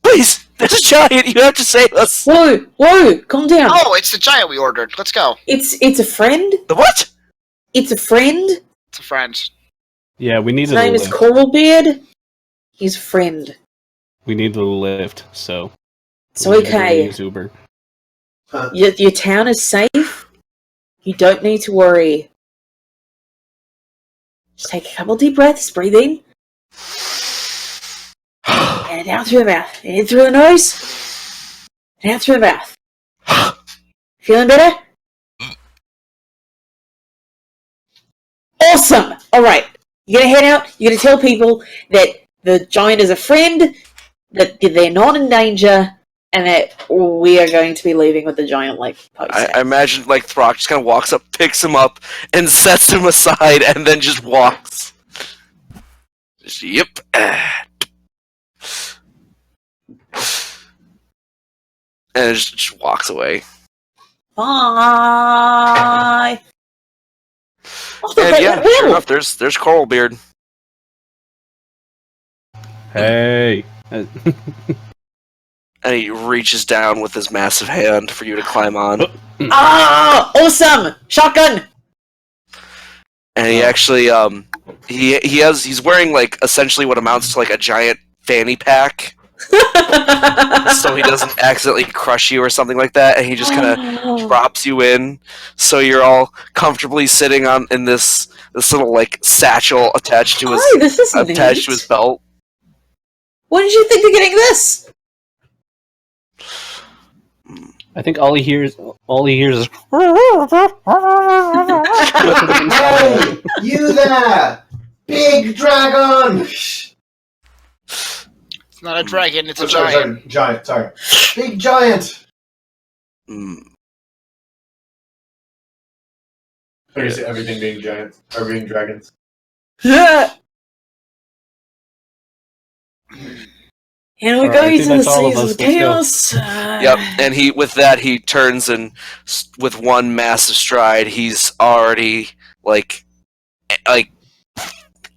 Speaker 1: Please, there's a giant. You have to save us.
Speaker 2: Whoa! Calm down.
Speaker 5: Oh, it's the giant we ordered. Let's go.
Speaker 2: It's a friend.
Speaker 1: The what?
Speaker 2: It's a friend.
Speaker 5: It's a friend.
Speaker 3: Yeah, we
Speaker 2: His
Speaker 3: needed a
Speaker 2: name is
Speaker 3: lift.
Speaker 2: Coralbeard. He's a friend.
Speaker 3: We needed a lift, so.
Speaker 2: It's
Speaker 3: we had to
Speaker 2: okay.
Speaker 3: use Uber.
Speaker 2: Your town is safe. You don't need to worry. Just take a couple deep breaths. Breathe in. And out through the mouth. And in through the nose. And out through the mouth. Feeling better? Awesome! Alright. You're gonna head out. You're gonna tell people that the giant is a friend, that they're not in danger, and that we are going to be leaving with the giant like post.
Speaker 1: I imagine like Throkk just kind of walks up, picks him up, and sets him aside, and then just walks. Just, yep. And just walks away.
Speaker 2: Bye.
Speaker 1: And yeah, sure enough, there's Coralbeard.
Speaker 3: Hey.
Speaker 1: And he reaches down with his massive hand for you to climb on.
Speaker 2: Ah, awesome! Shotgun.
Speaker 1: And he actually he's wearing like essentially what amounts to like a giant fanny pack, so he doesn't accidentally crush you or something like that, and he just kind of drops you in, so you're all comfortably sitting on in this little like satchel attached to his
Speaker 2: Oh, this is
Speaker 1: attached
Speaker 2: neat.
Speaker 1: to his belt.
Speaker 2: What did you think of getting this?
Speaker 3: I think all he hears is
Speaker 6: Hey, you there, big dragon!
Speaker 5: It's not a dragon, it's a
Speaker 6: Sorry,
Speaker 5: giant.
Speaker 6: giant. Sorry, big giant.
Speaker 1: Mm.
Speaker 6: Or is it everything being giants or being dragons?
Speaker 2: And we
Speaker 3: All
Speaker 2: go
Speaker 3: right, I think
Speaker 2: to the
Speaker 3: that's all of
Speaker 2: seas
Speaker 3: us.
Speaker 2: of
Speaker 3: Let's go.
Speaker 2: chaos.
Speaker 1: Yep, and he turns and with one massive stride, he's already like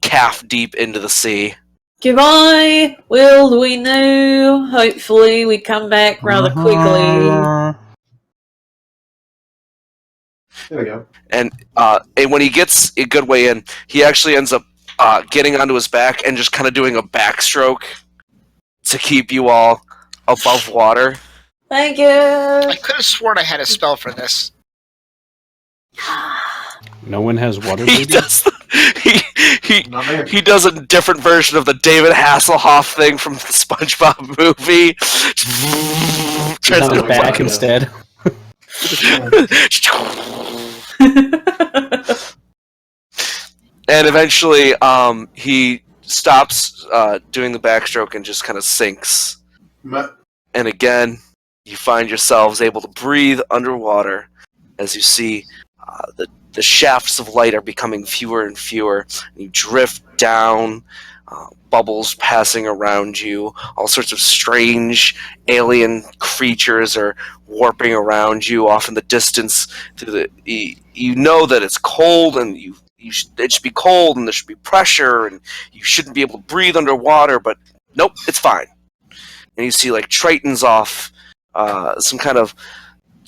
Speaker 1: calf deep into the sea.
Speaker 2: Goodbye. Will we know? Hopefully we come back rather quickly.
Speaker 6: There we go.
Speaker 1: And when he gets a good way in, he actually ends up getting onto his back and just kind of doing a backstroke to keep you all above water.
Speaker 2: Thank you.
Speaker 5: I could have sworn I had a spell for this.
Speaker 3: No one has water
Speaker 1: He
Speaker 3: breathing?
Speaker 1: does. He
Speaker 6: Not there.
Speaker 1: he does a different version of the David Hasselhoff thing from the SpongeBob movie.
Speaker 3: He's
Speaker 1: Turns
Speaker 3: on his
Speaker 1: into
Speaker 3: back
Speaker 1: water.
Speaker 3: instead.
Speaker 1: And eventually, he stops doing the backstroke and just kind of sinks. And again, you find yourselves able to breathe underwater as you see the shafts of light are becoming fewer and fewer. And you drift down, bubbles passing around you. All sorts of strange alien creatures are warping around you off in the distance. You know that it's cold, and it should be cold, and there should be pressure, and you shouldn't be able to breathe underwater, but nope, it's fine. And you see like Tritons off, some kind of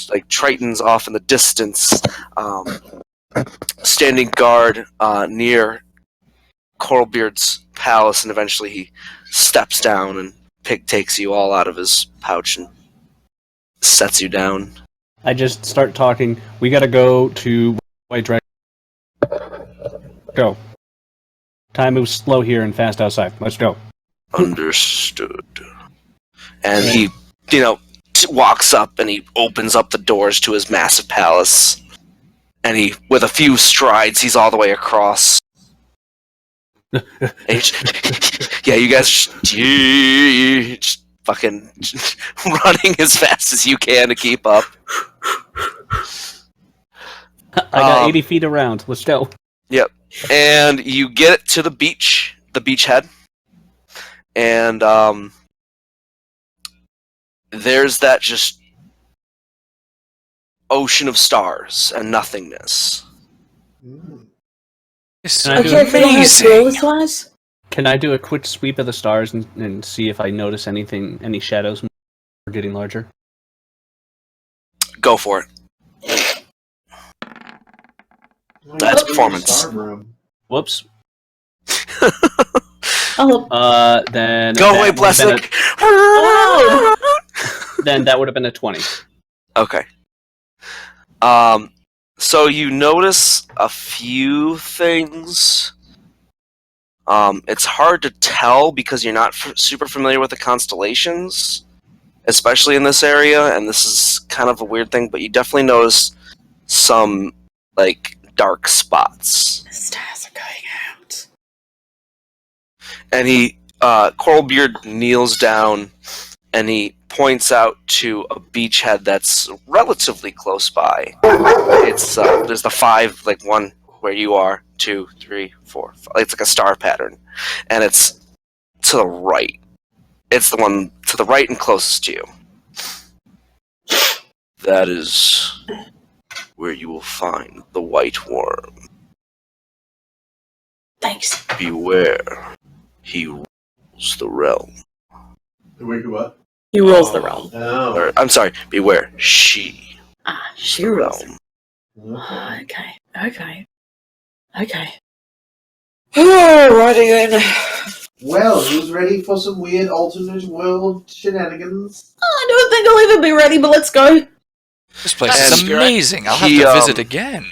Speaker 1: like Tritons off in the distance, standing guard near Coralbeard's palace, and eventually he steps down and takes you all out of his pouch and sets you down.
Speaker 3: I just start talking. We gotta go to White Dragon. Go. Time moves slow here and fast outside. Let's go.
Speaker 1: Understood. And he, walks up and he opens up the doors to his massive palace. And he, with a few strides, he's all the way across. And you guys just fucking running as fast as you can to keep up.
Speaker 3: I got 80 feet around. Let's go.
Speaker 1: Yep. And you get to the beachhead, and there's that just ocean of stars and nothingness.
Speaker 4: It's
Speaker 3: Can I do
Speaker 2: Okay, if we don't have swirl
Speaker 4: amazing.
Speaker 2: flies.
Speaker 3: Can I do a quick sweep of the stars and see if I notice any shadows are getting larger?
Speaker 1: Go for it. That's performance.
Speaker 3: Whoops.
Speaker 2: Oh,
Speaker 3: Then
Speaker 1: Go
Speaker 3: that
Speaker 1: away,
Speaker 3: would've been
Speaker 1: Blessic!
Speaker 3: then that would have been a 20.
Speaker 1: Okay. So you notice a few things. It's hard to tell because you're not super familiar with the constellations, especially in this area, and this is kind of a weird thing, but you definitely notice some, like, dark spots.
Speaker 2: the stars are going out.
Speaker 1: And Coralbeard kneels down, and he points out to a beachhead that's relatively close by. It's there's the 5, like one where you are, 2, 3, 4, 5. It's like a star pattern, and it's to the right. It's the one to the right and closest to you. That is where you will find the white worm.
Speaker 2: Thanks.
Speaker 1: Beware, he rules the realm.
Speaker 6: Wait, what?
Speaker 2: He rules the realm.
Speaker 6: Oh.
Speaker 1: Or, I'm sorry, beware, she
Speaker 2: She
Speaker 1: the
Speaker 2: rules.
Speaker 1: realm.
Speaker 6: Okay.
Speaker 2: Okay. Alrighty then.
Speaker 6: Well, who's ready for some weird alternate world shenanigans?
Speaker 2: I don't think I'll even be ready, but let's go.
Speaker 4: This place
Speaker 1: And
Speaker 4: is amazing. I'll have
Speaker 1: he,
Speaker 4: to visit again.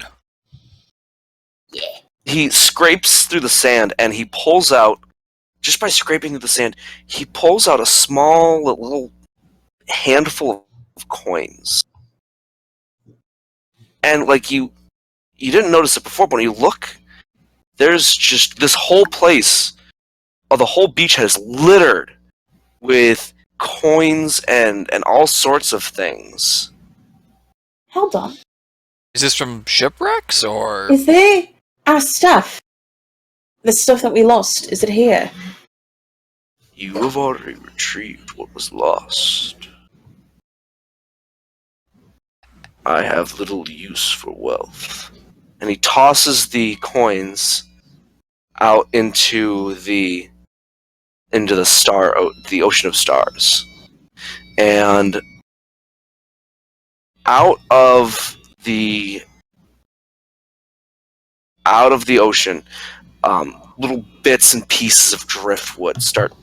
Speaker 1: He scrapes through the sand, and he pulls out, just by scraping through the sand, he pulls out a small little handful of coins. And like you didn't notice it before, but when you look, there's just this whole place, the whole beachhead is littered with coins and all sorts of things.
Speaker 2: Hold on.
Speaker 4: Is this from shipwrecks or?
Speaker 2: Is there our stuff? The stuff that we lost, is it here?
Speaker 1: You have already retrieved what was lost. I have little use for wealth. And he tosses the coins out into the the ocean of stars. And out of the out of the ocean, little bits and pieces of driftwood start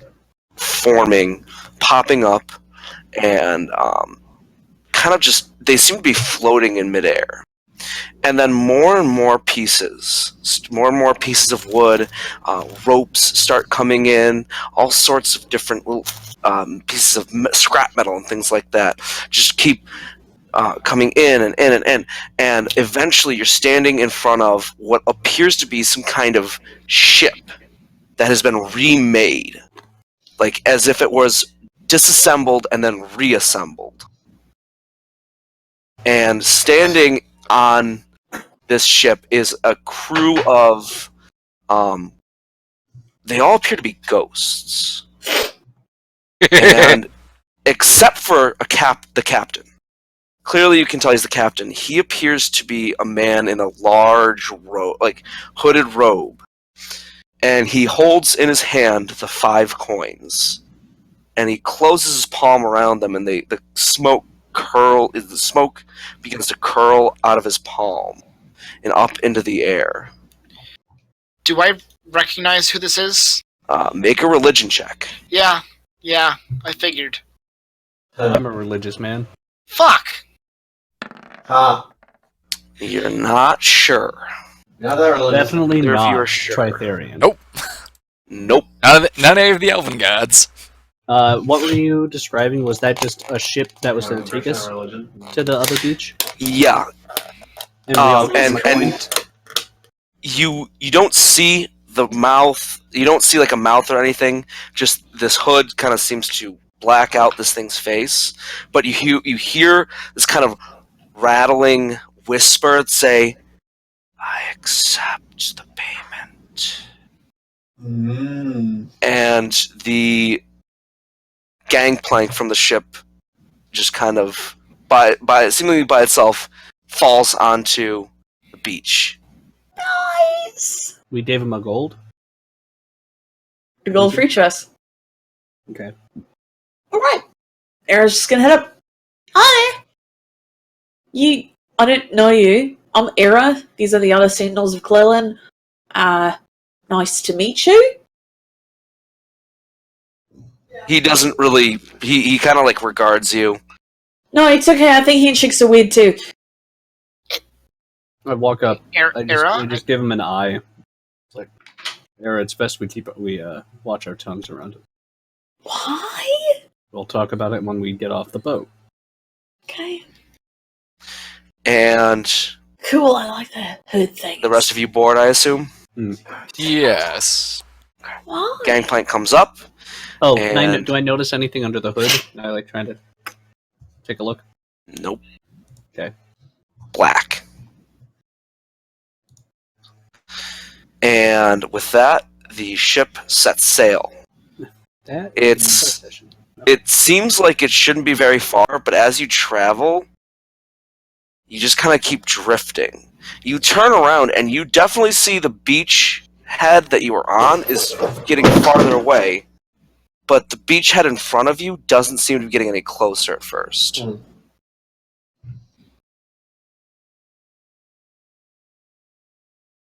Speaker 1: forming, popping up, and kind of just, they seem to be floating in midair. And then more and more pieces of wood, ropes start coming in, all sorts of different little pieces of scrap metal and things like that. Just keep coming in and in and in, and eventually you're standing in front of what appears to be some kind of ship that has been remade, like as if it was disassembled and then reassembled. And standing on this ship is a crew of, they all appear to be ghosts, and except for the captain. Clearly, you can tell he's the captain. He appears to be a man in a large hooded robe, and he holds in his hand the 5 coins, and he closes his palm around them, and the smoke begins to curl out of his palm and up into the air.
Speaker 5: Do I recognize who this is?
Speaker 1: Make a religion check.
Speaker 5: Yeah, I figured.
Speaker 3: I'm a religious man.
Speaker 5: Fuck!
Speaker 1: You're not sure.
Speaker 6: Now that religious.
Speaker 3: Definitely
Speaker 1: Either of
Speaker 3: not
Speaker 1: you are sure.
Speaker 3: Tritharian.
Speaker 4: Nope.
Speaker 1: Nope.
Speaker 4: None of the elven gods.
Speaker 3: What were you describing? Was that just a ship that was going to take us to the other beach?
Speaker 1: Yeah.
Speaker 3: And
Speaker 1: you don't see the mouth. You don't see like a mouth or anything. Just this hood kind of seems to black out this thing's face. But you hear this kind of rattling whisper say, "I accept the payment." And the gangplank from the ship just kind of seemingly by itself falls onto the beach.
Speaker 2: Nice.
Speaker 3: we gave him a gold.
Speaker 2: A gold for each of us.
Speaker 3: Okay.
Speaker 2: All right. Aera's just gonna head up. Hi. I don't know you. I'm Aera. These are the other Sentinels of Clelen. Nice to meet you.
Speaker 1: He doesn't really. He kind of like regards you.
Speaker 2: No, it's okay. I think handshakes are weird too.
Speaker 3: I walk up. I
Speaker 5: Aera?
Speaker 3: just give him an eye. It's like, Aera, it's best we watch our tongues around it.
Speaker 2: Why?
Speaker 3: We'll talk about it when we get off the boat.
Speaker 2: Okay.
Speaker 1: And
Speaker 2: Cool. I like the hood thing.
Speaker 1: the rest of you board, I assume.
Speaker 4: Yes.
Speaker 2: Why?
Speaker 1: Gangplank comes up.
Speaker 3: Oh,
Speaker 1: And-
Speaker 3: do I notice anything under the hood? I like trying to take a look.
Speaker 1: Nope.
Speaker 3: Okay.
Speaker 1: Black. And with that, the ship sets sail.
Speaker 3: That
Speaker 1: It's-
Speaker 3: is
Speaker 1: It seems like it shouldn't be very far, but as you travel, you just kind of keep drifting. You turn around and you definitely see the beach head that you were on is getting farther away, but the beach head in front of you doesn't seem to be getting any closer at first.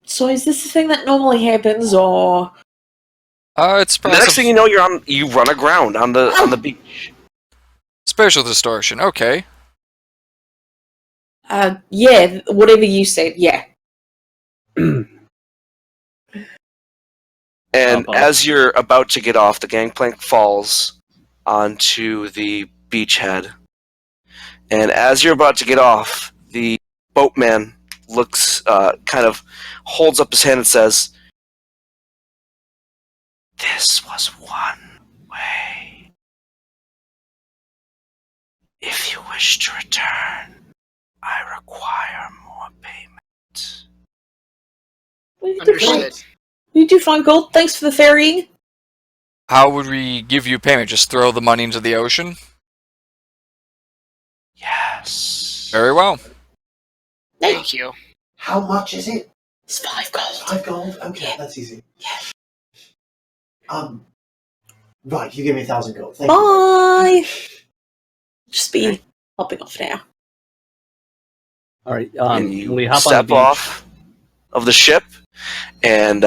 Speaker 2: So is this the thing that normally happens, or
Speaker 4: It's
Speaker 1: The next thing you know, you run aground on the beach.
Speaker 4: spatial distortion. Okay.
Speaker 2: yeah, whatever you said, yeah.
Speaker 1: And
Speaker 3: Pop off.
Speaker 1: as you're about to get off, the gangplank falls onto the beachhead. And as you're about to get off, the boatman looks, kind of holds up his hand and says, "This was one way. If you wish to return, I require more payment."
Speaker 5: Understood.
Speaker 2: You do fine, gold. Thanks for the ferrying.
Speaker 4: How would we give you payment? Just throw the money into the ocean?
Speaker 1: Yes.
Speaker 4: Very well.
Speaker 5: Thank you.
Speaker 6: How much is it?
Speaker 2: It's 5 gold.
Speaker 6: 5 gold? Okay,
Speaker 2: Yeah.
Speaker 6: that's easy.
Speaker 2: Yeah.
Speaker 6: Right, you give me 1,000 gold. Thank you.
Speaker 2: Bye. Just be hopping off now.
Speaker 3: All right.
Speaker 1: And you
Speaker 3: we hop on the
Speaker 1: step
Speaker 3: beach.
Speaker 1: off. of the ship, and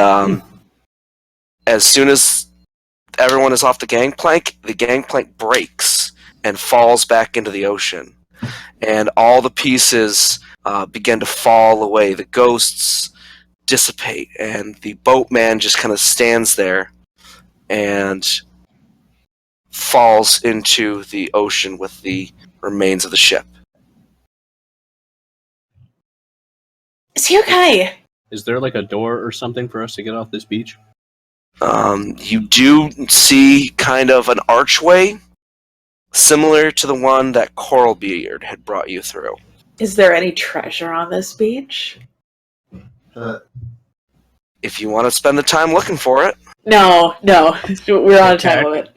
Speaker 1: as soon as everyone is off the gangplank breaks and falls back into the ocean, and all the pieces begin to fall away. The ghosts dissipate, and the boatman just kind of stands there and falls into the ocean with the remains of the ship.
Speaker 2: Is he okay?
Speaker 3: Is there like a door or something for us to get off this beach?
Speaker 1: You do see kind of an archway similar to the one that Coralbeard had brought you through.
Speaker 2: Is there any treasure on this beach?
Speaker 1: If you want to spend the time looking for it.
Speaker 2: No. We're on a time limit.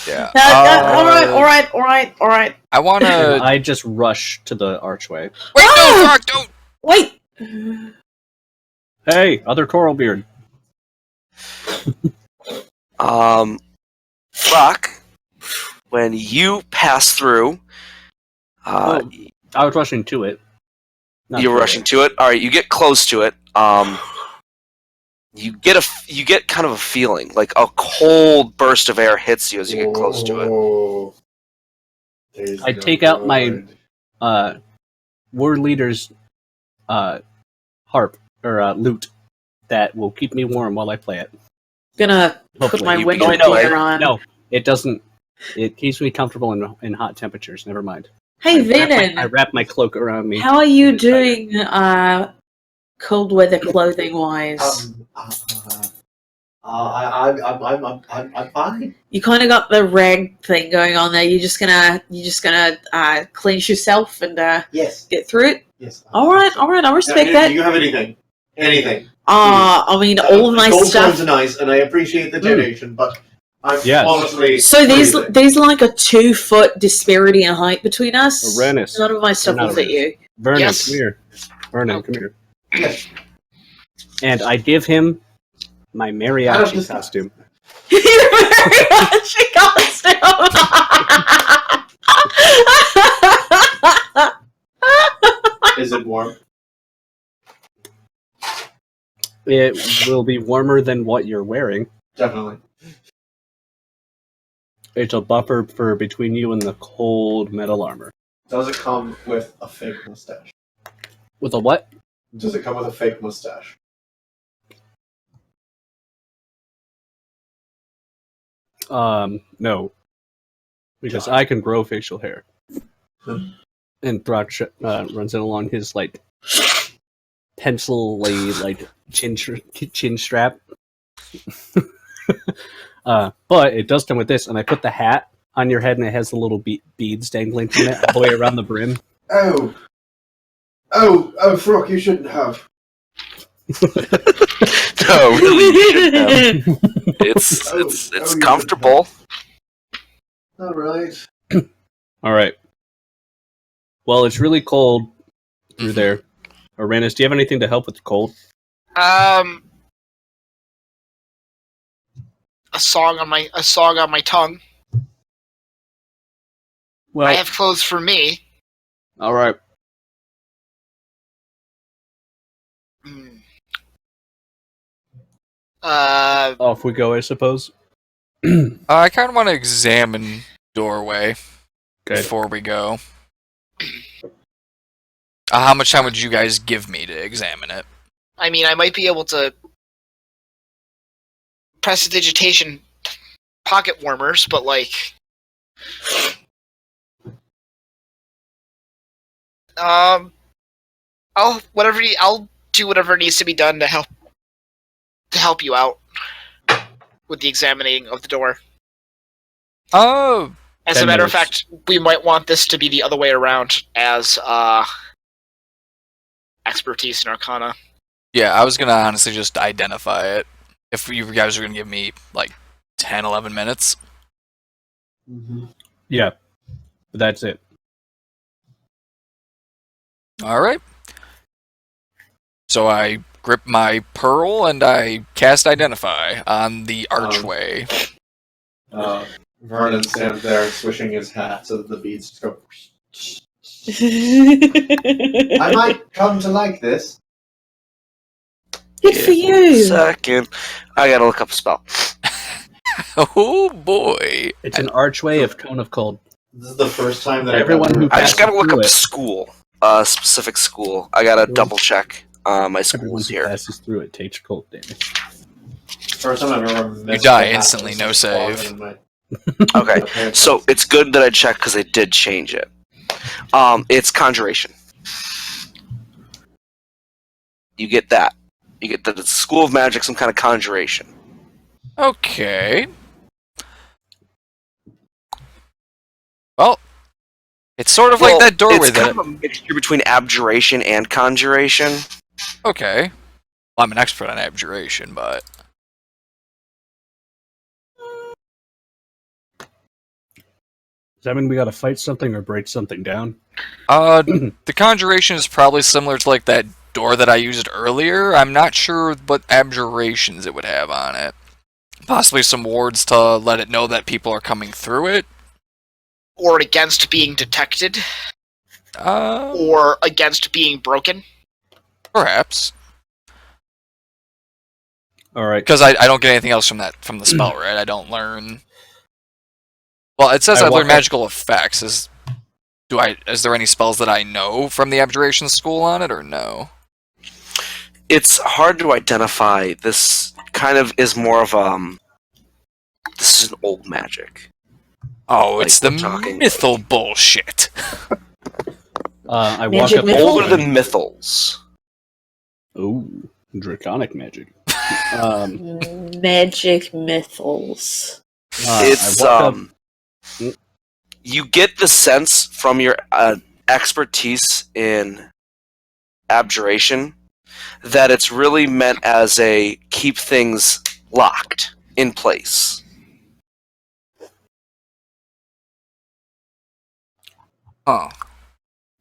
Speaker 4: Yeah.
Speaker 2: All right.
Speaker 4: I want to.
Speaker 3: I just rush to the archway.
Speaker 4: Wait, no, Throkk, don't.
Speaker 2: Wait.
Speaker 3: Hey, other Coralbeard.
Speaker 1: Throkk, when you pass through,
Speaker 3: I was rushing to it.
Speaker 1: You're rushing to it. All right, you get close to it. You get kind of a feeling, like a cold burst of air hits you as you get close to it.
Speaker 3: I take out my war leader's harp or lute that will keep me warm while I play it.
Speaker 2: Gonna put
Speaker 3: Hopefully.
Speaker 2: my
Speaker 1: You
Speaker 2: winter
Speaker 1: don't know,
Speaker 2: gear on.
Speaker 3: No, it doesn't. It keeps me comfortable in hot temperatures. Never mind.
Speaker 2: Hey,
Speaker 3: I
Speaker 2: Vernon,
Speaker 3: wrap my cloak around me.
Speaker 2: how are you doing cold weather clothing wise?
Speaker 6: I'm fine.
Speaker 2: You kind of got the rag thing going on there. You're just gonna cleanse yourself and
Speaker 6: Yes.
Speaker 2: get through it.
Speaker 6: Yes.
Speaker 2: All right. I respect that.
Speaker 6: Do you have anything? Anything?
Speaker 2: I mean, all of my
Speaker 6: gold
Speaker 2: stuff.
Speaker 6: coins are nice, and I appreciate the donation, but I'm
Speaker 3: Yes.
Speaker 6: honestly.
Speaker 2: So
Speaker 6: freezing.
Speaker 2: there's like a 2-foot disparity in height between us.
Speaker 3: Arranis.
Speaker 2: None of my stuff
Speaker 3: Not
Speaker 2: will fit you.
Speaker 3: Vernon,
Speaker 5: Yes.
Speaker 3: come here. Vernon, come here.
Speaker 6: Yes.
Speaker 3: And I give him my
Speaker 6: Out of
Speaker 3: mariachi
Speaker 6: this-
Speaker 3: costume.
Speaker 2: You're very much a costume.
Speaker 6: Is it warm?
Speaker 3: It will be warmer than what you're wearing.
Speaker 6: Definitely.
Speaker 3: It's a buffer for between you and the cold metal armor.
Speaker 6: Does it come with a fake mustache?
Speaker 3: With a what?
Speaker 6: Does it come with a fake mustache?
Speaker 3: No. Because I can grow facial hair. And Throkk runs it along his, like, pencil-y, like, chin strap. But it does come with this, and I put the hat on your head, and it has the little beads dangling from it all the way around the brim.
Speaker 6: Oh, Throkk, you shouldn't have.
Speaker 1: No, really, you shouldn't have. It's
Speaker 6: you
Speaker 1: comfortable.
Speaker 6: All right.
Speaker 3: All right. Well, it's really cold through there. Arranis, do you have anything to help with the cold?
Speaker 5: A song on my tongue.
Speaker 3: Well,
Speaker 5: I have clothes for me.
Speaker 3: all right. Off we go, I suppose.
Speaker 4: I kind of want to examine doorway
Speaker 3: Okay.
Speaker 4: before we go. How much time would you guys give me to examine it?
Speaker 5: I mean, I might be able to prestidigitation pocket warmers, but like, I'll do whatever needs to be done to help you out with the examining of the door.
Speaker 4: Oh,
Speaker 5: As
Speaker 3: 10
Speaker 5: a matter of
Speaker 3: minutes.
Speaker 5: fact, we might want this to be the other way around as expertise in Arcana.
Speaker 4: yeah, I was going to honestly just identify it. If you guys are going to give me like 10, 11 minutes.
Speaker 3: Yeah. But that's it.
Speaker 4: All right. So I grip my pearl and I cast Identify on the archway.
Speaker 6: Vernon stands there swishing his hat so that the beads just go. I might come to like this.
Speaker 2: Good for you.
Speaker 1: Second. I gotta look up a spell.
Speaker 4: Oh boy.
Speaker 3: It's an archway of Cone of Cold.
Speaker 6: This is the first time that
Speaker 3: Everyone who
Speaker 1: I just gotta look
Speaker 3: through
Speaker 1: up
Speaker 3: it.
Speaker 1: school. Specific school. I gotta double check my
Speaker 3: Everyone
Speaker 1: schools
Speaker 3: who
Speaker 1: here.
Speaker 3: passes through it takes cold damage.
Speaker 6: First time I've ever missed
Speaker 4: die
Speaker 6: a
Speaker 4: instantly, no
Speaker 6: spawn
Speaker 4: save.
Speaker 6: in my-
Speaker 1: Okay, so it's good that I checked because they did change it. It's conjuration. You get that. You get that it's School of Magic, some kind of conjuration.
Speaker 4: Okay. Well, it's sort of like that doorway
Speaker 1: It's
Speaker 4: that.
Speaker 1: kind of a mixture between abjuration and conjuration.
Speaker 4: Okay. Well, I'm an expert on abjuration, but
Speaker 3: Does that mean we gotta fight something or break something down?
Speaker 4: the conjuration is probably similar to like that door that I used earlier. I'm not sure what abjurations it would have on it. Possibly some wards to let it know that people are coming through it.
Speaker 5: Or against being detected,
Speaker 4: Uh,
Speaker 5: or against being broken.
Speaker 4: perhaps.
Speaker 3: Alright.
Speaker 4: Because I don't get anything else from the spell, right? I don't learn. Well, it says
Speaker 3: I
Speaker 4: I learn
Speaker 3: walk up-
Speaker 4: magical effects. Is there any spells that I know from the abjuration school on it, or no?
Speaker 1: It's hard to identify. This kind of is more of this is an old magic.
Speaker 4: Oh,
Speaker 1: Like,
Speaker 4: it's the
Speaker 1: we're talking-
Speaker 4: mythal bullshit.
Speaker 3: I walk
Speaker 2: Magic
Speaker 3: up.
Speaker 2: myth-
Speaker 1: Older than mythals.
Speaker 3: Ooh, draconic magic.
Speaker 2: Magic mythals.
Speaker 1: It's
Speaker 3: I walk up.
Speaker 1: you get the sense from your expertise in abjuration that it's really meant as a keep things locked in place.
Speaker 4: Huh.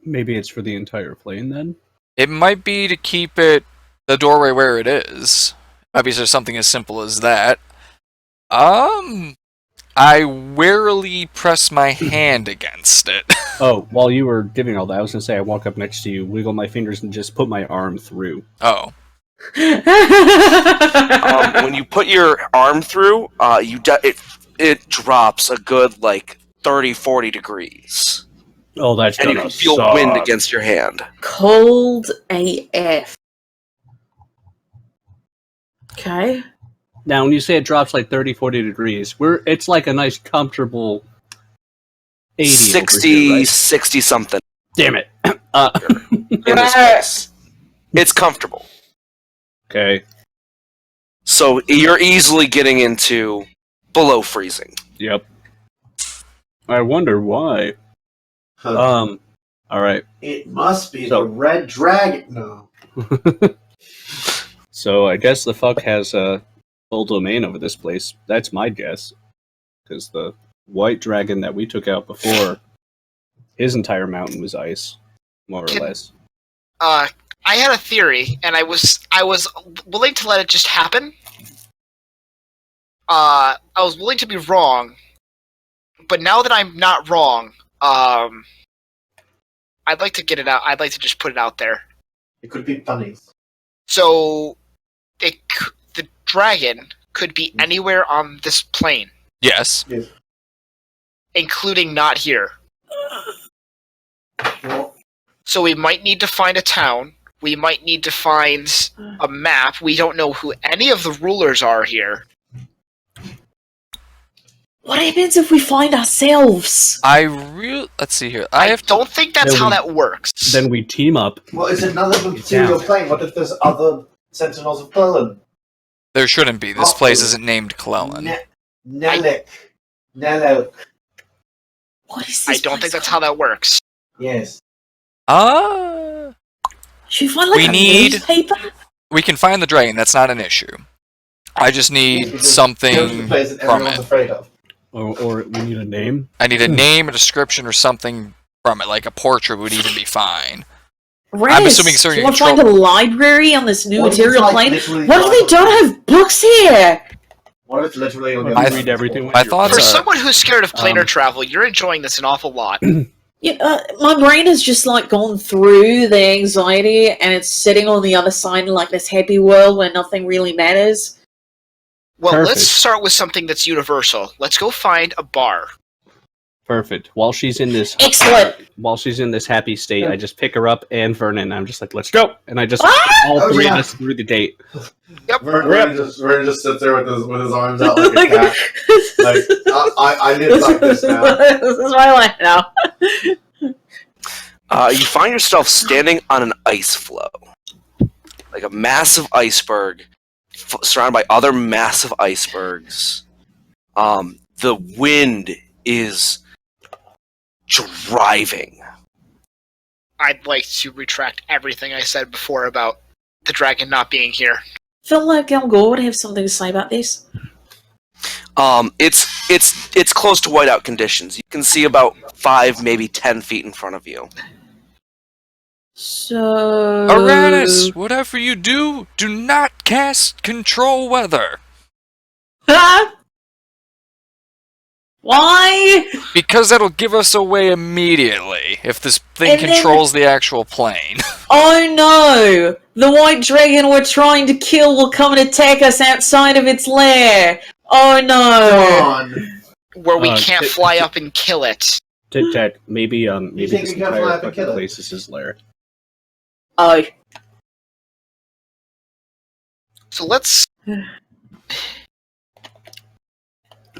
Speaker 3: Maybe it's for the entire plane then.
Speaker 4: It might be to keep the doorway where it is. Maybe there's something as simple as that. I warily press my hand against it.
Speaker 3: Oh, while you were giving all that, I was gonna say I walk up next to you, wiggle my fingers, and just put my arm through.
Speaker 4: Oh.
Speaker 1: When you put your arm through, it drops a good like 30-40 degrees,
Speaker 3: Oh, that's
Speaker 1: and you
Speaker 3: gonna
Speaker 1: can feel
Speaker 3: suck.
Speaker 1: wind against your hand.
Speaker 2: Cold AF. Okay.
Speaker 3: Now, when you say it drops like 30, 40 degrees, it's like a nice, comfortable 80
Speaker 1: 60,
Speaker 3: over here, right?
Speaker 1: 60 something
Speaker 3: Damn it.
Speaker 1: in this place. It's comfortable,
Speaker 3: Okay.
Speaker 1: so you're easily getting into below freezing.
Speaker 3: Yep. I wonder why.
Speaker 6: Huh.
Speaker 3: All right.
Speaker 6: It must be
Speaker 3: So-
Speaker 6: the red dragon. No.
Speaker 3: So I guess the fuck has a full domain over this place. That's my guess, because the white dragon that we took out before, his entire mountain was ice, more or less.
Speaker 5: I had a theory, and I was willing to let it just happen. I was willing to be wrong, but now that I'm not wrong, I'd like to get it out. I'd like to just put it out there.
Speaker 6: It could be bunnies.
Speaker 5: So, the dragon could be anywhere on this plane,
Speaker 4: Yes.
Speaker 5: including not here.
Speaker 6: Well,
Speaker 5: So we might need to find a town. We might need to find a map. We don't know who any of the rulers are here.
Speaker 2: What happens if we find ourselves?
Speaker 4: Let's see here.
Speaker 5: I don't think that's
Speaker 3: Then
Speaker 5: how
Speaker 3: we-
Speaker 5: that works.
Speaker 3: Then we team up.
Speaker 6: well, it's another material plane. What if there's other Sentinels of Clelen?
Speaker 4: There shouldn't be. This place isn't named Clelen.
Speaker 6: Nelek. Nelok.
Speaker 2: What is this?
Speaker 5: I don't think
Speaker 2: place
Speaker 5: that's
Speaker 2: called?
Speaker 5: how that works.
Speaker 6: Yes.
Speaker 2: Should we find like
Speaker 4: We
Speaker 2: a
Speaker 4: need-
Speaker 2: newspaper?
Speaker 4: We can find the dragon. That's not an issue. I just need
Speaker 6: Because There's the
Speaker 4: something
Speaker 6: place that
Speaker 4: from
Speaker 6: everyone's
Speaker 4: it.
Speaker 6: afraid of.
Speaker 3: Or we need a name.
Speaker 4: I need a name, a description, or something from it. Like a portrait would even be fine.
Speaker 2: Rennis,
Speaker 4: assuming so
Speaker 2: do
Speaker 4: you
Speaker 2: you want to
Speaker 4: control-
Speaker 2: find a library on this new
Speaker 6: What if it's
Speaker 2: material
Speaker 6: like
Speaker 2: plane?
Speaker 6: literally
Speaker 2: What if they
Speaker 6: like-
Speaker 2: don't have books here?
Speaker 6: What if it's literally on
Speaker 3: Or
Speaker 6: the
Speaker 3: we
Speaker 6: other
Speaker 3: read
Speaker 6: side?
Speaker 3: everything. with
Speaker 4: My
Speaker 3: your
Speaker 4: thoughts
Speaker 5: For
Speaker 3: phone.
Speaker 4: are-
Speaker 5: someone who's scared of planar travel, you're enjoying this an awful lot.
Speaker 2: My brain has just like gone through the anxiety, and it's sitting on the other side in like this happy world where nothing really matters.
Speaker 5: Well,
Speaker 3: Perfect.
Speaker 5: let's start with something that's universal. Let's go find a bar.
Speaker 3: Perfect. While she's in this happy state, I just pick her up and Vernon. I'm just like, let's go, and I just all
Speaker 6: Oh,
Speaker 3: three
Speaker 6: yeah.
Speaker 3: of us through the date.
Speaker 5: Yep.
Speaker 6: Vernon just sits there with his arms out like a cat. Like, I didn't like this now.
Speaker 2: This is my life now.
Speaker 1: You find yourself standing on an ice floe, like a massive iceberg, surrounded by other massive icebergs. The wind is driving.
Speaker 5: I'd like to retract everything I said before about the dragon not being here.
Speaker 2: Feel like Al Gore would have something to say about this.
Speaker 1: It's close to whiteout conditions. You can see about 5, maybe 10 feet in front of you.
Speaker 2: So...
Speaker 4: Arranis, whatever you do, do not cast control weather.
Speaker 2: Ah! Why?
Speaker 4: Because that'll give us away immediately if this thing
Speaker 2: And then-
Speaker 4: controls the actual plane.
Speaker 2: Oh no! The white dragon we're trying to kill will come and attack us outside of its lair! Oh
Speaker 6: Come
Speaker 2: no!
Speaker 6: on.
Speaker 5: Where we
Speaker 3: Uh,
Speaker 5: can't
Speaker 3: t-
Speaker 5: fly up and kill it.
Speaker 3: Tic Tac, maybe
Speaker 6: think
Speaker 3: this
Speaker 6: we can fly
Speaker 3: entire
Speaker 6: up and kill
Speaker 3: fucking
Speaker 6: it?
Speaker 3: place is his lair.
Speaker 2: Oh.
Speaker 5: So let's...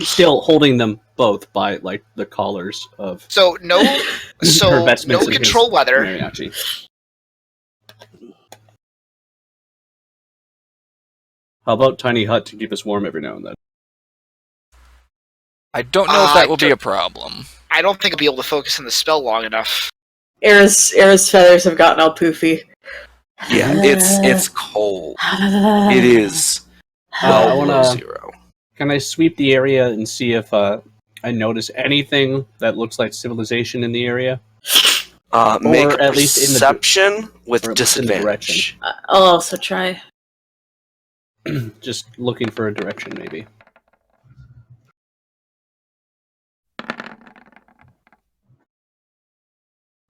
Speaker 3: Still holding them both by like the collars of
Speaker 5: So no
Speaker 3: her vestments and his
Speaker 5: control weather.
Speaker 3: mariachi. How about tiny hut to keep us warm every now and then?
Speaker 4: I don't know if
Speaker 5: I
Speaker 4: that will be
Speaker 5: don't-
Speaker 4: a problem.
Speaker 5: I don't think I'll be able to focus on the spell long enough.
Speaker 2: Aera's feathers have gotten all poofy.
Speaker 1: Yeah, it's cold. It is
Speaker 3: I
Speaker 1: well
Speaker 3: wanna-
Speaker 1: below 0.
Speaker 3: Can I sweep the area and see if I notice anything that looks like civilization in the area?
Speaker 1: Make
Speaker 3: Or
Speaker 1: a
Speaker 3: at least in the-
Speaker 1: perception with
Speaker 3: or at least in the
Speaker 1: disadvantage.
Speaker 3: direction.
Speaker 2: I'll also try.
Speaker 3: Just looking for a direction, maybe.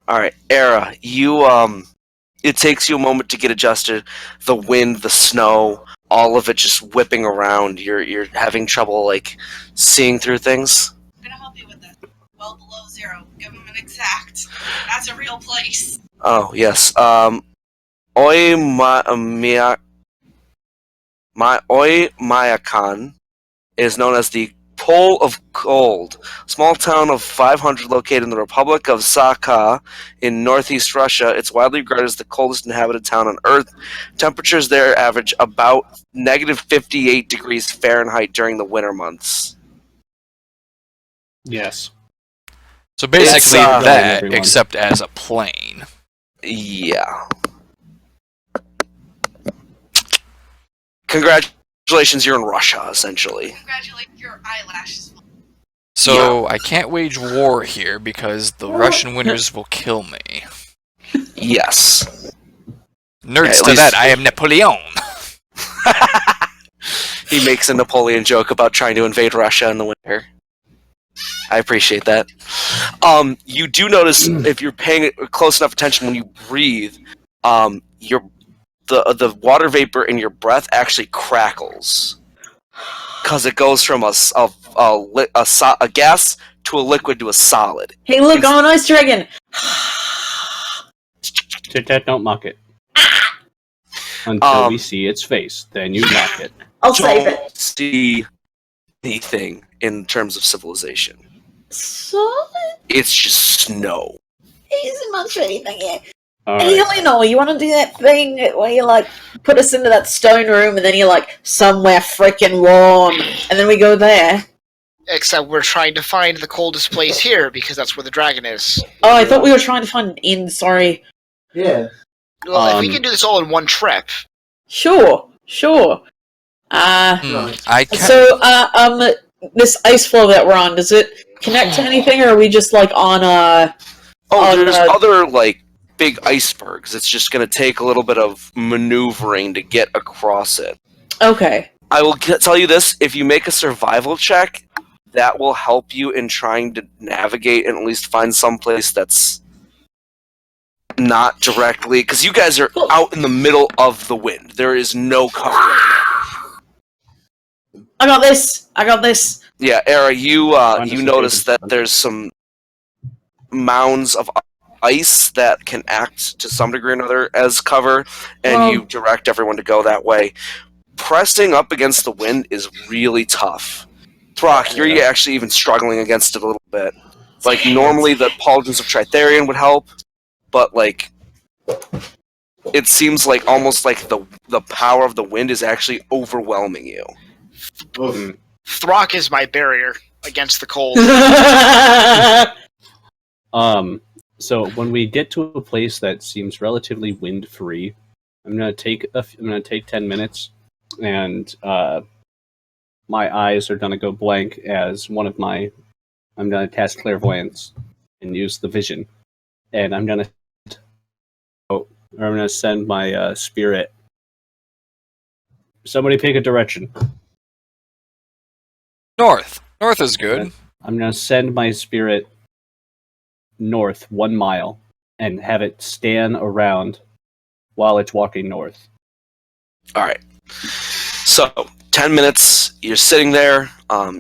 Speaker 1: All right, Aera, you it takes you a moment to get adjusted. The wind, the snow, all of it just whipping around. You're having trouble like seeing through things.
Speaker 7: I'm gonna help you with this. Well below 0. Give him an exact. That's a real place.
Speaker 1: Oh yes. Oi Mayakan is known as the Pole of Cold, small town of 500 located in the Republic of Sakha in northeast Russia. It's widely regarded as the coldest inhabited town on Earth. Temperatures there average about negative 58 degrees Fahrenheit during the winter months.
Speaker 3: Yes.
Speaker 4: So basically
Speaker 1: It's,
Speaker 4: that,
Speaker 3: everyone.
Speaker 4: except as a plane.
Speaker 1: Yeah. Congratulations, you're in Russia, essentially.
Speaker 7: Congratulate your eyelashes.
Speaker 4: So I can't wage war here because the Russian winners will kill me.
Speaker 1: Yes.
Speaker 4: Nerds
Speaker 1: Yeah, at
Speaker 4: to
Speaker 1: least-
Speaker 4: that, I am Napoleon.
Speaker 1: He makes a Napoleon joke about trying to invade Russia in the winter. I appreciate that. You do notice if you're paying close enough attention when you breathe, the water vapor in your breath actually crackles because it goes from a gas to a liquid to a solid.
Speaker 2: Hey, look, I'm an ice dragon!
Speaker 3: Tic Tac, don't mock it. Until
Speaker 1: Um,
Speaker 3: we see its face, then you mock it.
Speaker 2: I'll save it.
Speaker 1: Don't see anything in terms of civilization.
Speaker 2: So,
Speaker 1: It's just snow.
Speaker 2: isn't much of anything yet.
Speaker 3: All
Speaker 2: Hey,
Speaker 3: right.
Speaker 2: Illianor, you want to do that thing where you, like, put us into that stone room and then you're, like, somewhere freaking warm, and then we go there?
Speaker 5: Except we're trying to find the coldest place here because that's where the dragon is.
Speaker 2: Oh, I thought we were trying to find an inn, sorry.
Speaker 6: Yeah.
Speaker 5: Well, if we
Speaker 3: Um,
Speaker 5: can do this all in one trip.
Speaker 2: Sure.
Speaker 6: Right.
Speaker 4: I can't.
Speaker 2: So, this ice flow that we're on, does it connect to anything, or are we just, like, on,
Speaker 1: Oh,
Speaker 2: On
Speaker 1: there's
Speaker 2: the-
Speaker 1: other like big icebergs. It's just going to take a little bit of maneuvering to get across it.
Speaker 2: okay.
Speaker 1: I will tell you this: if you make a survival check, that will help you in trying to navigate and at least find some place that's not directly, because you guys are out in the middle of the wind. There is no cover.
Speaker 2: I got this. I got this.
Speaker 1: Yeah, Aera, you
Speaker 3: Minus
Speaker 1: notice
Speaker 3: the
Speaker 1: that there's some mounds of ice that can act to some degree or another as cover, and you direct everyone to go that way. Pressing up against the wind is really tough. Throkk, you're actually even struggling against it a little bit. Like, normally the pauldrons of Tritherion would help, but, like, it seems like almost like the power of the wind is actually overwhelming you.
Speaker 5: Throkk is my barrier against the cold.
Speaker 3: So when we get to a place that seems relatively wind-free, I'm gonna take 10 minutes, and my eyes are gonna go blank as I'm gonna cast clairvoyance and use the vision, and I'm gonna send my spirit. Somebody pick a direction.
Speaker 4: North. North is good.
Speaker 3: I'm gonna send my spirit north 1 mile and have it stand around while it's walking north.
Speaker 1: Alright. So, 10 minutes, you're sitting there,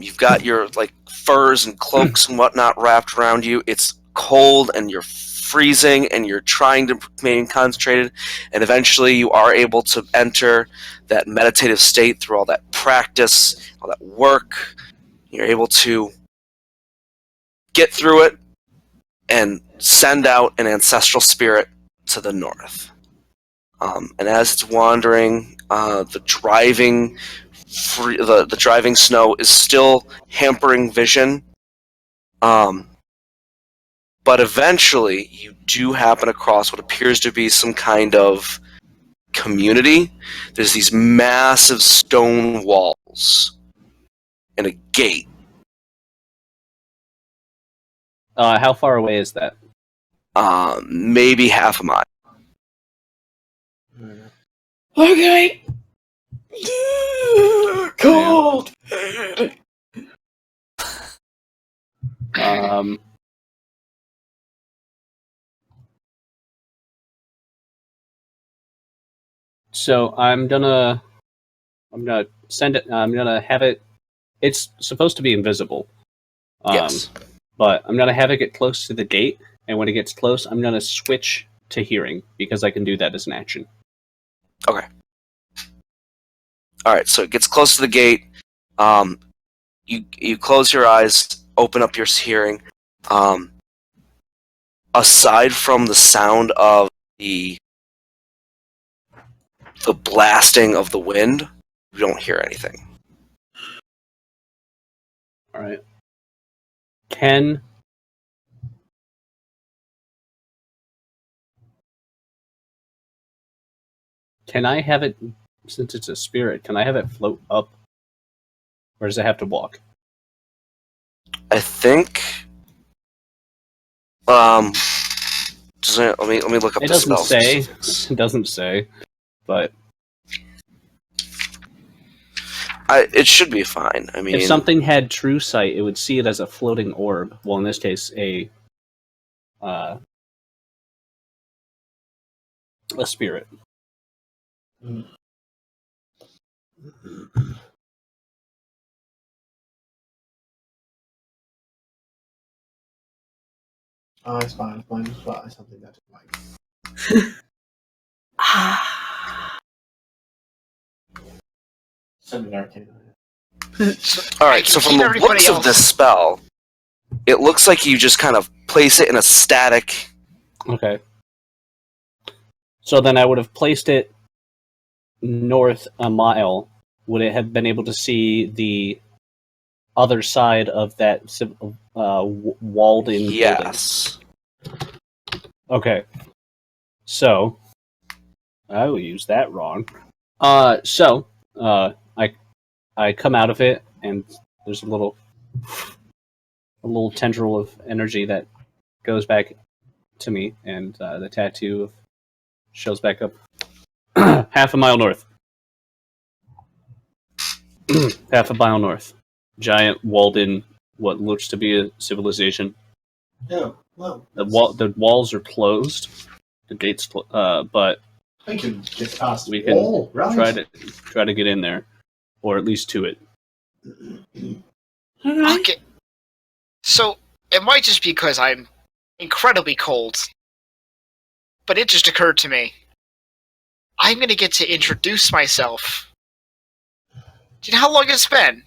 Speaker 1: you've got your like furs and cloaks and whatnot wrapped around you. It's cold and you're freezing and you're trying to remain concentrated, and eventually you are able to enter that meditative state through all that practice, all that work. You're able to get through it and send out an ancestral spirit to the north. And as it's wandering, the driving snow is still hampering vision. But eventually, you do happen across what appears to be some kind of community. There's these massive stone walls and a gate.
Speaker 3: How far away is that?
Speaker 1: Maybe half a mile.
Speaker 2: Okay. Cold.
Speaker 3: So I'm gonna send it. I'm gonna have it. It's supposed to be invisible.
Speaker 1: Yes.
Speaker 3: But I'm gonna have it get close to the gate, and when it gets close, I'm gonna switch to hearing because I can do that as an action.
Speaker 1: Okay. Alright, so it gets close to the gate. You close your eyes, open up your hearing. Aside from the sound of the blasting of the wind, you don't hear anything.
Speaker 3: Alright. Can I have it, since it's a spirit, can I have it float up? Or does it have to walk?
Speaker 1: I think. Let me look up
Speaker 3: It
Speaker 1: the
Speaker 3: doesn't
Speaker 1: spell
Speaker 3: say.
Speaker 1: specifics.
Speaker 3: It doesn't say. But
Speaker 1: It should be fine. I mean,
Speaker 3: if something had true sight, it would see it as a floating orb. Well, in this case, a spirit.
Speaker 6: Oh, it's fine. It's fine. It's fine. Something that like. Send an arcane.
Speaker 1: Alright, so from the looks of this spell, it looks like you just kind of place it in a static.
Speaker 3: Okay. So then I would have placed it north a mile. Would it have been able to see the other side of that walled-in building?
Speaker 1: Yes.
Speaker 3: Okay. So I will use that wrong. I come out of it, and there's a little tendril of energy that goes back to me, and the tattoo shows back up half a mile north. Half a mile north. Giant walled-in what looks to be a civilization.
Speaker 6: Yeah. Well,
Speaker 3: The walls are closed. The gates, but
Speaker 6: I can get past
Speaker 3: we
Speaker 6: the
Speaker 3: can
Speaker 6: wall, right?
Speaker 3: try to get in there, or at least to it.
Speaker 2: Alright.
Speaker 5: Okay. So, it might just be because I'm incredibly cold. But it just occurred to me. I'm gonna get to introduce myself. Do you know how long it's been?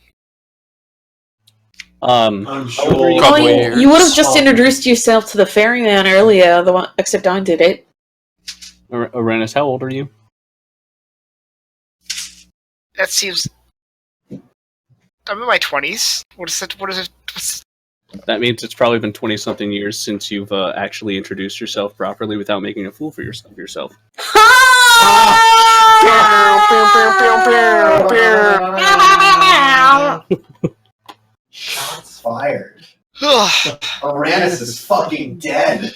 Speaker 6: I'm
Speaker 3: Couple
Speaker 6: sure.
Speaker 4: Couple
Speaker 2: Oh,
Speaker 4: years.
Speaker 2: you would have just introduced yourself to the ferryman earlier, the one, except I did it.
Speaker 3: Arranis, how old are you?
Speaker 5: That seems... I'm in my 20s. What is it?
Speaker 3: That means it's probably been 20-something years since you've actually introduced yourself properly without making a fool for yourself.
Speaker 6: Shots fired.
Speaker 5: Ugh.
Speaker 6: Arranis is fucking dead.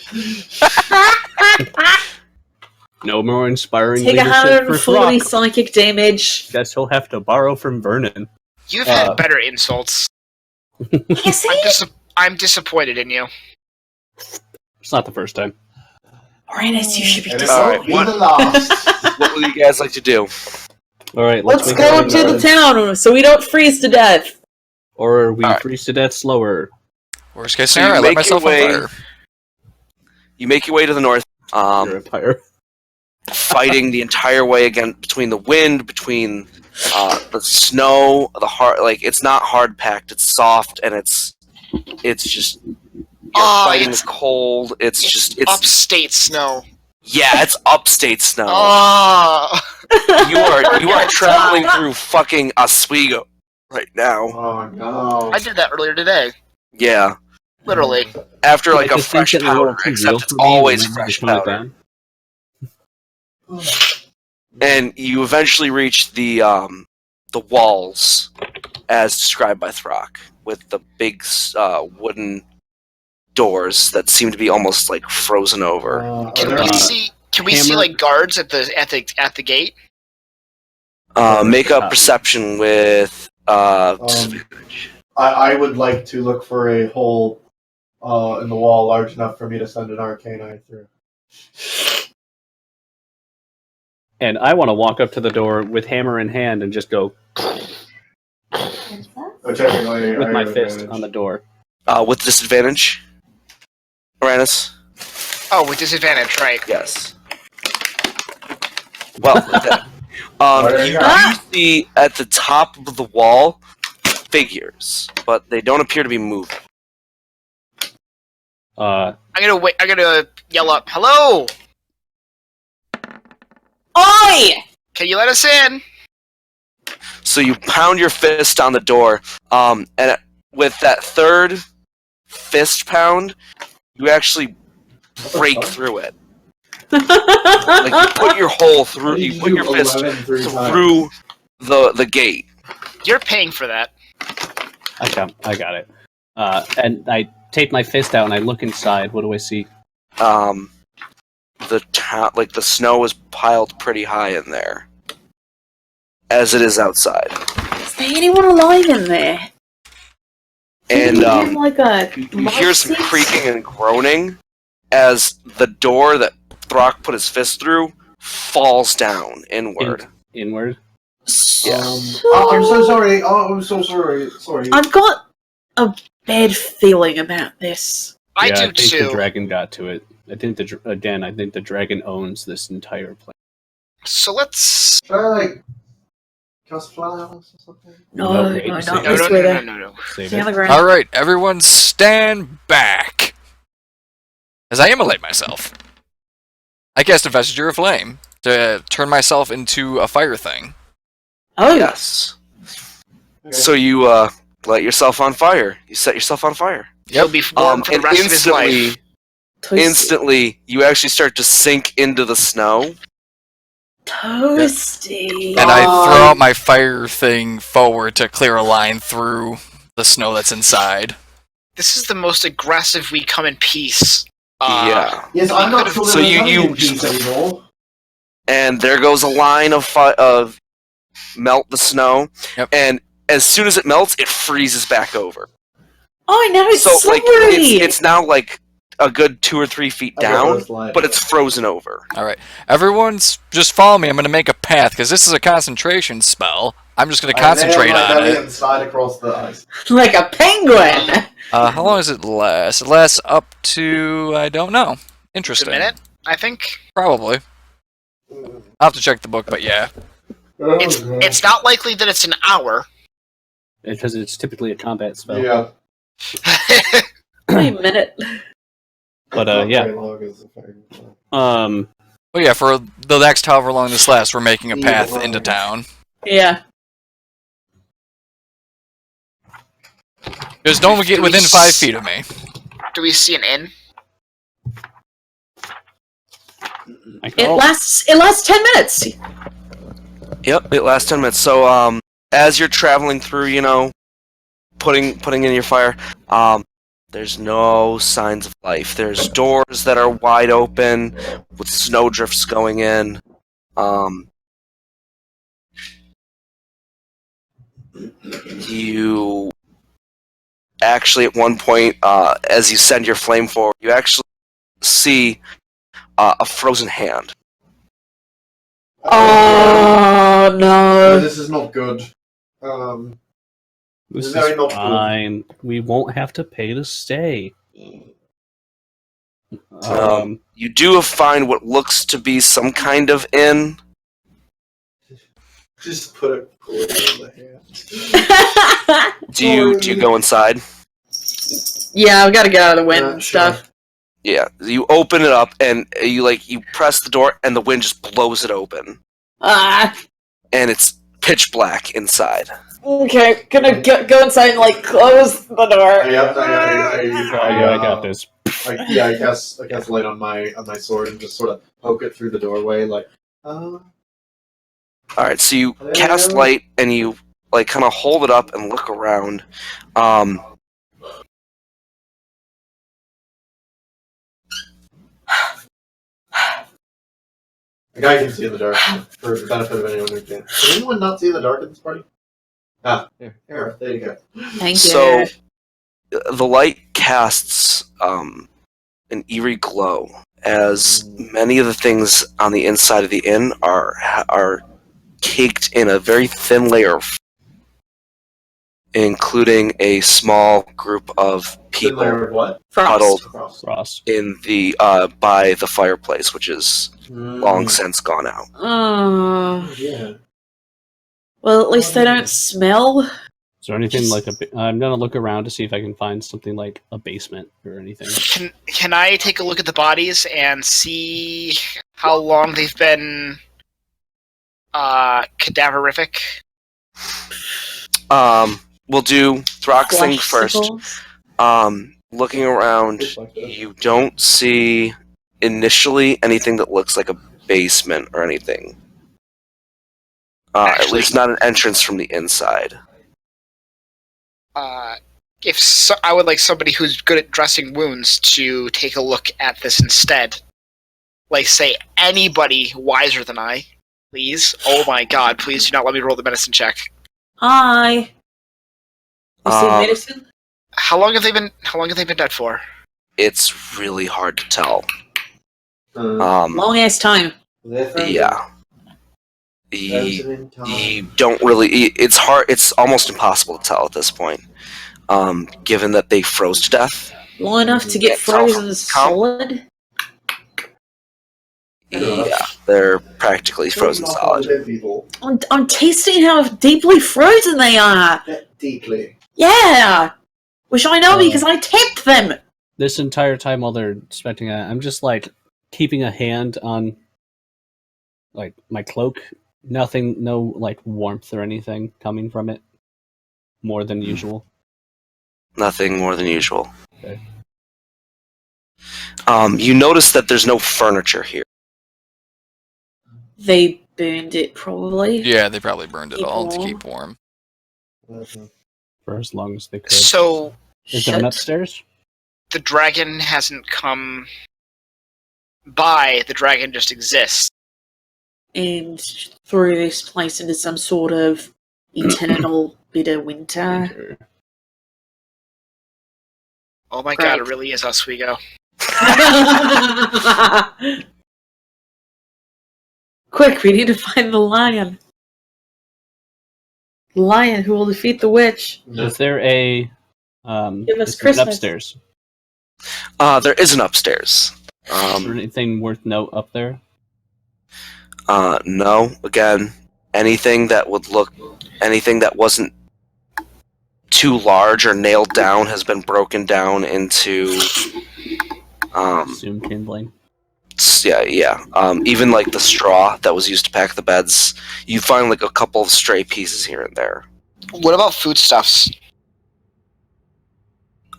Speaker 3: No more inspiring
Speaker 2: Take
Speaker 3: leadership for
Speaker 2: 140
Speaker 3: Throkk.
Speaker 2: psychic damage.
Speaker 3: Guess he'll have to borrow from Vernon.
Speaker 5: You've had better insults.
Speaker 2: Yes,
Speaker 5: I'm disappointed in you.
Speaker 3: It's not the first time.
Speaker 2: Uranus, you should be
Speaker 6: And it
Speaker 1: Alright,
Speaker 6: won't be
Speaker 1: what-
Speaker 6: the last.
Speaker 1: What would you guys like to do?
Speaker 3: All right,
Speaker 2: Let's
Speaker 3: make
Speaker 2: go
Speaker 3: it
Speaker 2: to the town so we don't freeze to death.
Speaker 3: or we
Speaker 1: Alright.
Speaker 3: freeze to death slower.
Speaker 4: Worst case
Speaker 1: So you
Speaker 4: scenario, I let
Speaker 1: make
Speaker 4: myself
Speaker 1: your
Speaker 4: on
Speaker 1: way-
Speaker 4: fire.
Speaker 1: You make your way to the north,
Speaker 3: You're a pyre.
Speaker 1: fighting the entire way again between the wind, between the snow, the hard. Like it's not hard packed; it's soft, and it's just you're fighting
Speaker 5: it's-
Speaker 1: the cold. It's
Speaker 5: upstate snow.
Speaker 1: yeah, it's upstate snow.
Speaker 5: Oh.
Speaker 1: You are traveling through fucking Oswego right now.
Speaker 6: Oh no.
Speaker 5: I did that earlier today.
Speaker 1: Yeah,
Speaker 5: Literally.
Speaker 1: after like a
Speaker 3: Just think
Speaker 1: fresh
Speaker 3: that we're all
Speaker 1: powder,
Speaker 3: too real
Speaker 1: except it's
Speaker 3: for me,
Speaker 1: always
Speaker 3: and we
Speaker 1: fresh
Speaker 3: just wanna
Speaker 1: powder.
Speaker 3: die.
Speaker 1: And you eventually reach the walls, as described by Throkk, with the big wooden doors that seem to be almost like frozen over.
Speaker 5: Can
Speaker 6: Are
Speaker 5: we
Speaker 6: there-
Speaker 5: see? Can we see
Speaker 3: hammer-
Speaker 5: like guards at the gate?
Speaker 1: Make a perception with
Speaker 6: I would like to look for a hole in the wall large enough for me to send an arcane eye through.
Speaker 3: And I want to walk up to the door with hammer in hand and just go
Speaker 6: Which technically
Speaker 3: with
Speaker 6: I
Speaker 3: my
Speaker 6: have
Speaker 3: fist
Speaker 6: advantage.
Speaker 3: on the door.
Speaker 1: with disadvantage. Arranis?
Speaker 5: Oh, with disadvantage, right?
Speaker 1: Yes. Well,
Speaker 6: There you
Speaker 1: you
Speaker 6: go.
Speaker 1: see at the top of the wall figures, but they don't appear to be moving.
Speaker 3: Uh,
Speaker 5: I'm gonna yell up, "Hello!
Speaker 2: Oi!
Speaker 5: Can you let us in?"
Speaker 1: So you pound your fist on the door, and with that third fist pound, you actually break through it. Like you put your hole through, you put your fist through the gate.
Speaker 5: You're paying for that.
Speaker 3: I got it. And I take my fist out and I look inside. What do I see?
Speaker 1: The snow is piled pretty high in there, as it is outside.
Speaker 2: Is there anyone alive in there?
Speaker 1: And
Speaker 2: Do we have, like a
Speaker 1: you hear some
Speaker 2: light
Speaker 1: creaking and groaning as the door that Throkk put his fist through falls down inward.
Speaker 3: Inward.
Speaker 1: Yeah.
Speaker 6: I'm so sorry. Oh, I'm so sorry. Sorry.
Speaker 2: I've got a bad feeling about this.
Speaker 5: I
Speaker 3: yeah,
Speaker 5: do
Speaker 3: I think
Speaker 5: too.
Speaker 3: the dragon got to it. I think the dragon owns this entire place.
Speaker 5: So let's.
Speaker 6: Should I like cast flowers or something?
Speaker 2: No,
Speaker 3: No,
Speaker 2: no,
Speaker 3: wait,
Speaker 2: not
Speaker 3: save
Speaker 2: this
Speaker 5: No,
Speaker 2: weather.
Speaker 5: no.
Speaker 3: Save
Speaker 2: Stay on
Speaker 3: it.
Speaker 2: the ground.
Speaker 4: All right, everyone, stand back. As I immolate myself, I cast a vestige of flame to turn myself into a fire thing.
Speaker 2: Oh,
Speaker 1: Yes.
Speaker 6: Okay.
Speaker 1: So you light yourself on fire. You set yourself on fire.
Speaker 5: He'll be warm for the
Speaker 1: And
Speaker 5: rest of his life.
Speaker 1: instantly, you actually start to sink into the snow.
Speaker 2: Toasty.
Speaker 4: And I throw out my fire thing forward to clear a line through the snow that's inside.
Speaker 5: This is the most aggressive we come in peace.
Speaker 1: Yeah.
Speaker 6: Yes, I'm not
Speaker 5: could've-
Speaker 6: sure
Speaker 1: So
Speaker 6: we're
Speaker 1: you-
Speaker 6: in peace anymore.
Speaker 1: And there goes a line of melt the snow.
Speaker 4: Yep.
Speaker 1: And as soon as it melts, it freezes back over.
Speaker 2: Oh, now it's
Speaker 1: So like
Speaker 2: slippery!
Speaker 1: it's now like a good 2 or 3 feet down, but it's frozen over.
Speaker 4: Alright. Everyone's just follow me. I'm going to make a path, because this is a concentration spell. I'm just going to concentrate on it.
Speaker 6: And slide across the ice.
Speaker 2: Like a penguin!
Speaker 4: How long does it last? It lasts up to... I don't know.
Speaker 5: It's
Speaker 4: Interesting.
Speaker 5: a minute, I think.
Speaker 4: Probably. I'll have to check the book, but yeah.
Speaker 5: It's not likely that it's an hour.
Speaker 3: Because it's typically a combat spell.
Speaker 6: Yeah.
Speaker 2: Wait a minute.
Speaker 3: But yeah.
Speaker 4: Well, yeah, for the next however long this lasts, we're making a path into town.
Speaker 2: Yeah.
Speaker 4: Just don't get within 5 feet of me.
Speaker 5: Do we see an inn?
Speaker 2: It lasts 10 minutes!
Speaker 1: Yep, it lasts 10 minutes. So as you're traveling through, you know, putting in your fire, there's no signs of life. There's doors that are wide open with snowdrifts going in. You actually, at one point, as you send your flame forward, you actually see a frozen hand.
Speaker 2: Oh, no.
Speaker 6: This is not good.
Speaker 3: This
Speaker 6: very
Speaker 3: is
Speaker 6: not
Speaker 3: fine. We won't have to pay to stay.
Speaker 1: You do find what looks to be some kind of inn.
Speaker 6: Just put a cord in the hand.
Speaker 1: Do you go inside?
Speaker 2: Yeah, I've got to get out of the wind and
Speaker 6: Sure.
Speaker 2: stuff.
Speaker 1: Yeah, you open it up and you press the door and the wind just blows it open
Speaker 2: Ah,
Speaker 1: and it's pitch black inside.
Speaker 2: okay, gonna go inside and, like, close the door.
Speaker 3: I got this.
Speaker 6: I cast light on my sword and just sort of poke it through the doorway, like.
Speaker 1: All right, so you cast light and you like kind of hold it up and look around.
Speaker 6: A guy can see in the dark, for the benefit of anyone who can't. Can anyone not see in the dark in this party? Ah, here, Aera, there you go.
Speaker 2: Thank you.
Speaker 1: So the light casts an eerie glow as many of the things on the inside of the inn are caked in a very thin layer of, including a small group of people
Speaker 6: Layer of what?
Speaker 1: huddled
Speaker 3: Frost.
Speaker 1: in the by the fireplace, which is long since gone out.
Speaker 2: Oh.
Speaker 6: Yeah.
Speaker 2: Well, at least they don't smell.
Speaker 3: Is there anything like I'm gonna look around to see if I can find something like a basement or anything.
Speaker 5: Can I take a look at the bodies and see how long they've been cadaverific?
Speaker 1: We'll do Throkk's thing first.
Speaker 2: Fleshsicles?
Speaker 1: Looking around, you don't see initially anything that looks like a basement or anything. At
Speaker 5: Actually-
Speaker 1: least not an entrance from the inside.
Speaker 5: I would like somebody who's good at dressing wounds to take a look at this instead. Like, say, anybody wiser than I, please. Oh my god, please do not let me roll the medicine check.
Speaker 2: Hi. You see medicine?
Speaker 5: How long have they been dead for?
Speaker 1: It's really hard to tell.
Speaker 2: Long ass time.
Speaker 1: Yeah. You don't really. It's hard. It's almost impossible to tell at this point, given that they froze to death.
Speaker 2: Long enough to get frozen solid?
Speaker 1: Yeah, they're practically frozen solid.
Speaker 2: I'm tasting how deeply frozen they are.
Speaker 6: Deeply.
Speaker 2: Yeah. Which I know because I tapped them.
Speaker 3: This entire time while they're expecting that, I'm just like keeping a hand on like my cloak. Nothing, no like warmth or anything coming from it. More than usual.
Speaker 1: Nothing more than usual.
Speaker 3: Okay.
Speaker 1: You notice that there's no furniture here.
Speaker 2: They burned it, probably.
Speaker 4: Yeah, they probably burned it all to keep warm.
Speaker 3: For as long as they could.
Speaker 5: So,
Speaker 3: Is there one upstairs?
Speaker 5: the dragon hasn't come by, the dragon just exists.
Speaker 2: And threw this place into some sort of eternal bitter winter.
Speaker 5: Oh my
Speaker 2: Right.
Speaker 5: god, it really is Oswego.
Speaker 2: Quick, we need to find the lion. The lion who will defeat the witch.
Speaker 3: Is there a
Speaker 2: Give us
Speaker 3: is there an
Speaker 2: Christmas.
Speaker 3: upstairs?
Speaker 1: There is an upstairs.
Speaker 3: Is there anything worth note up there?
Speaker 1: No. Again, anything that wasn't too large or nailed down has been broken down into.
Speaker 3: Zoom kindling.
Speaker 1: Yeah. Even like the straw that was used to pack the beds, you find like a couple of stray pieces here and there.
Speaker 5: What about foodstuffs?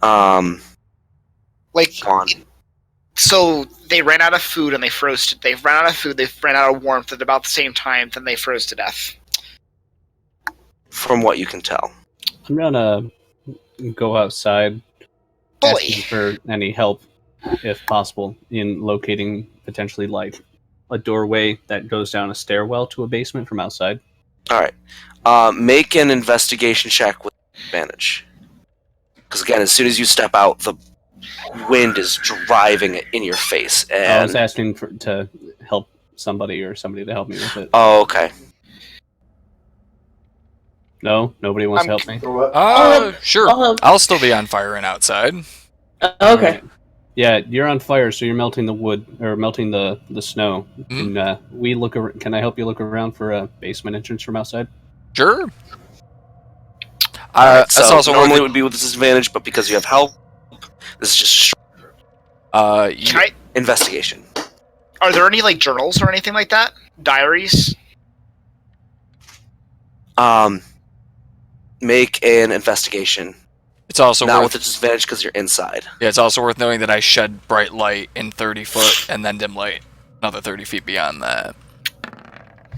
Speaker 5: Like,
Speaker 1: On.
Speaker 5: so they ran out of food and they froze. They ran out of food. They ran out of warmth at about the same time. Then they froze to death.
Speaker 1: From what you can tell.
Speaker 3: I'm gonna go outside,
Speaker 5: Boy,
Speaker 3: asking for any help, if possible, in locating potentially like a doorway that goes down a stairwell to a basement from outside.
Speaker 1: All right. Make an investigation check with advantage. Because again, as soon as you step out, the wind is driving it in your face. And
Speaker 3: I was asking to help somebody to help me with it.
Speaker 1: oh, okay.
Speaker 3: No, nobody wants to help me.
Speaker 6: For what?
Speaker 4: Sure. I'll still be on fire and outside.
Speaker 2: Okay.
Speaker 3: Alright. Yeah, you're on fire, so you're melting the wood or melting the snow.
Speaker 4: Mhm.
Speaker 3: And we look. Can I help you look around for a basement entrance from outside?
Speaker 4: Sure.
Speaker 1: Alright,
Speaker 4: That's
Speaker 1: so
Speaker 4: also
Speaker 1: normally it would be with disadvantage, but because you have help, this is just
Speaker 5: can
Speaker 1: investigation.
Speaker 5: are there any like journals or anything like that? Diaries?
Speaker 1: Make an investigation.
Speaker 4: it's also
Speaker 1: Not
Speaker 4: worth
Speaker 1: with a disadvantage because you're inside.
Speaker 4: Yeah, it's also worth knowing that I shed bright light in 30 foot and then dim light another 30 feet beyond that.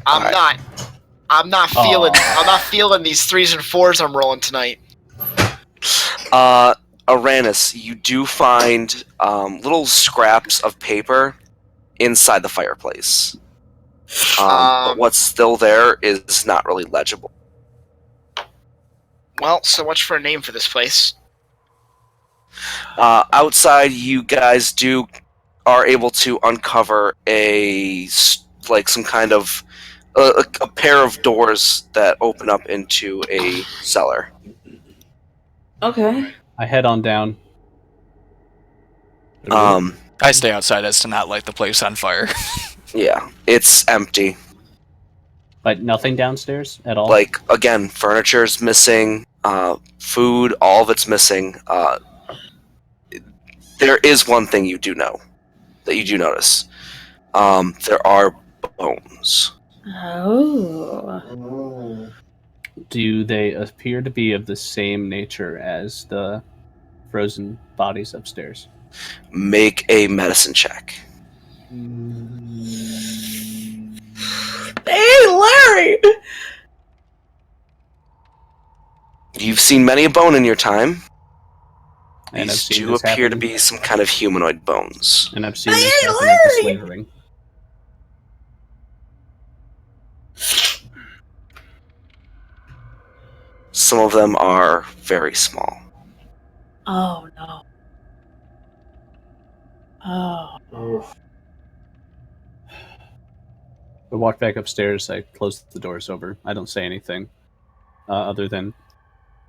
Speaker 5: I'm not feeling these 3s and 4s I'm rolling tonight.
Speaker 1: Arranis, you do find little scraps of paper inside the fireplace. But what's still there is not really legible.
Speaker 5: Well, so much for a name for this place.
Speaker 1: Outside, you guys are able to uncover some kind of a pair of doors that open up into a cellar.
Speaker 2: Okay.
Speaker 3: I head on down.
Speaker 4: I stay outside as to not light the place on fire.
Speaker 1: Yeah, it's empty.
Speaker 3: But nothing downstairs at all.
Speaker 1: Like again, furniture's missing. Food, all of it's missing. There is one thing you do notice. There are bones.
Speaker 2: Oh.
Speaker 3: Do they appear to be of the same nature as the frozen bodies upstairs?
Speaker 1: Make a medicine check.
Speaker 2: Hey, Larry!
Speaker 1: You've seen many a bone in your time.
Speaker 3: And I've
Speaker 1: These
Speaker 3: seen
Speaker 1: do
Speaker 3: this
Speaker 1: appear to
Speaker 3: happen.
Speaker 1: be some kind of humanoid bones.
Speaker 3: And I've seen this happen at the slave ring.
Speaker 1: Some of them are very small.
Speaker 2: Oh, no. Oh.
Speaker 3: I walk back upstairs. I close the doors over. I don't say anything other than,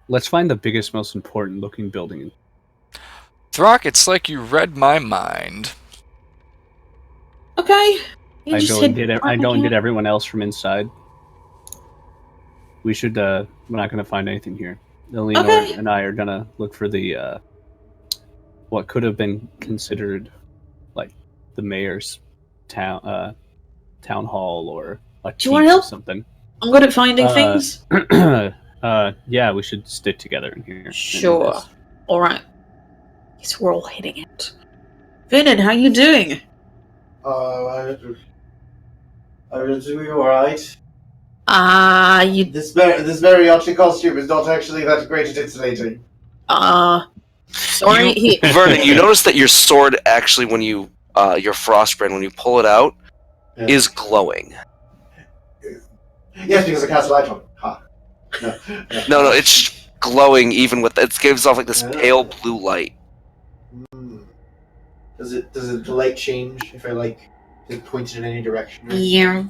Speaker 3: let's find the biggest, most important looking building.
Speaker 4: Throkk, it's like you read my mind.
Speaker 2: Okay.
Speaker 3: I go and get everyone else from inside. We should. We're not going to find anything here. Illianor
Speaker 2: Okay.
Speaker 3: and I are going to look for the what could have been considered like the mayor's town hall or a
Speaker 2: Do you want
Speaker 3: keep or
Speaker 2: help?
Speaker 3: something.
Speaker 2: I'm good at finding things.
Speaker 3: Yeah, we should stick together in here.
Speaker 2: Sure. Alright. Guess we're all hitting it. Vernon, how you doing?
Speaker 6: I'm doing alright.
Speaker 2: You...
Speaker 6: This mariachi costume is not actually that great at insulating.
Speaker 2: Sorry,
Speaker 1: Vernon, you notice that your sword actually, when you your frostbrand, when you pull it out,
Speaker 6: Yeah.
Speaker 1: is glowing.
Speaker 6: Yes, because I cast a light on it. Ha.
Speaker 1: No, it's glowing even with it gives off like this
Speaker 6: Yeah.
Speaker 1: pale blue light.
Speaker 6: Does the light change if I is it pointed in any direction? Right?
Speaker 2: Yeah.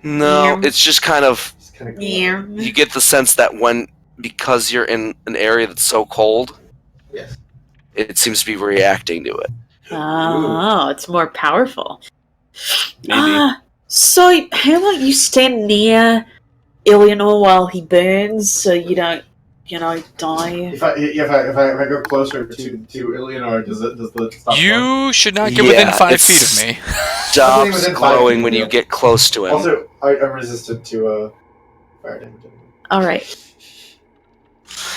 Speaker 1: No,
Speaker 2: Yeah.
Speaker 1: it's just kind of
Speaker 6: It's kind of
Speaker 2: Yeah.
Speaker 1: you get the sense that because you're in an area that's so cold,
Speaker 6: Yes.
Speaker 1: it seems to be reacting to it.
Speaker 2: Oh, it's more powerful.
Speaker 3: Maybe.
Speaker 2: So how about you stand near Illianor while he burns so you don't, die?
Speaker 6: If I go closer to Illianor, does the stop glowing?
Speaker 4: You should not get within 5 feet of me.
Speaker 1: Stops
Speaker 6: within 5
Speaker 1: glowing
Speaker 6: feet,
Speaker 1: when you
Speaker 6: yeah.
Speaker 1: get close to him.
Speaker 6: Also, I'm resistant to fire damage.
Speaker 2: Alright.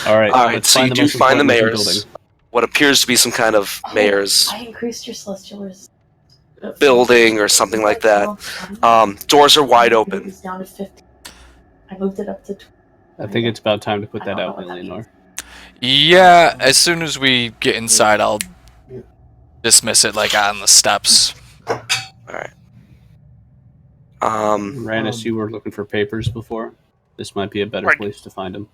Speaker 3: Alright,
Speaker 1: Alright,
Speaker 3: let's
Speaker 1: so
Speaker 3: find
Speaker 1: you
Speaker 3: the
Speaker 1: do
Speaker 3: most
Speaker 1: find the
Speaker 3: important
Speaker 1: mayor's.
Speaker 3: building.
Speaker 1: What appears to be some kind of mayor's
Speaker 2: I increased your celestial
Speaker 1: building or something like that. Doors are wide
Speaker 2: It
Speaker 1: open.
Speaker 2: was down to 50. I moved it up to 20.
Speaker 3: I think it's about time to put
Speaker 2: I
Speaker 3: that
Speaker 2: don't
Speaker 3: out,
Speaker 2: know what that
Speaker 3: Illianor.
Speaker 4: Yeah, as soon as we get inside, I'll dismiss it like on the steps.
Speaker 1: Alright.
Speaker 3: Arranis, you were looking for papers before. This might be a better
Speaker 5: Right.
Speaker 3: place to find them.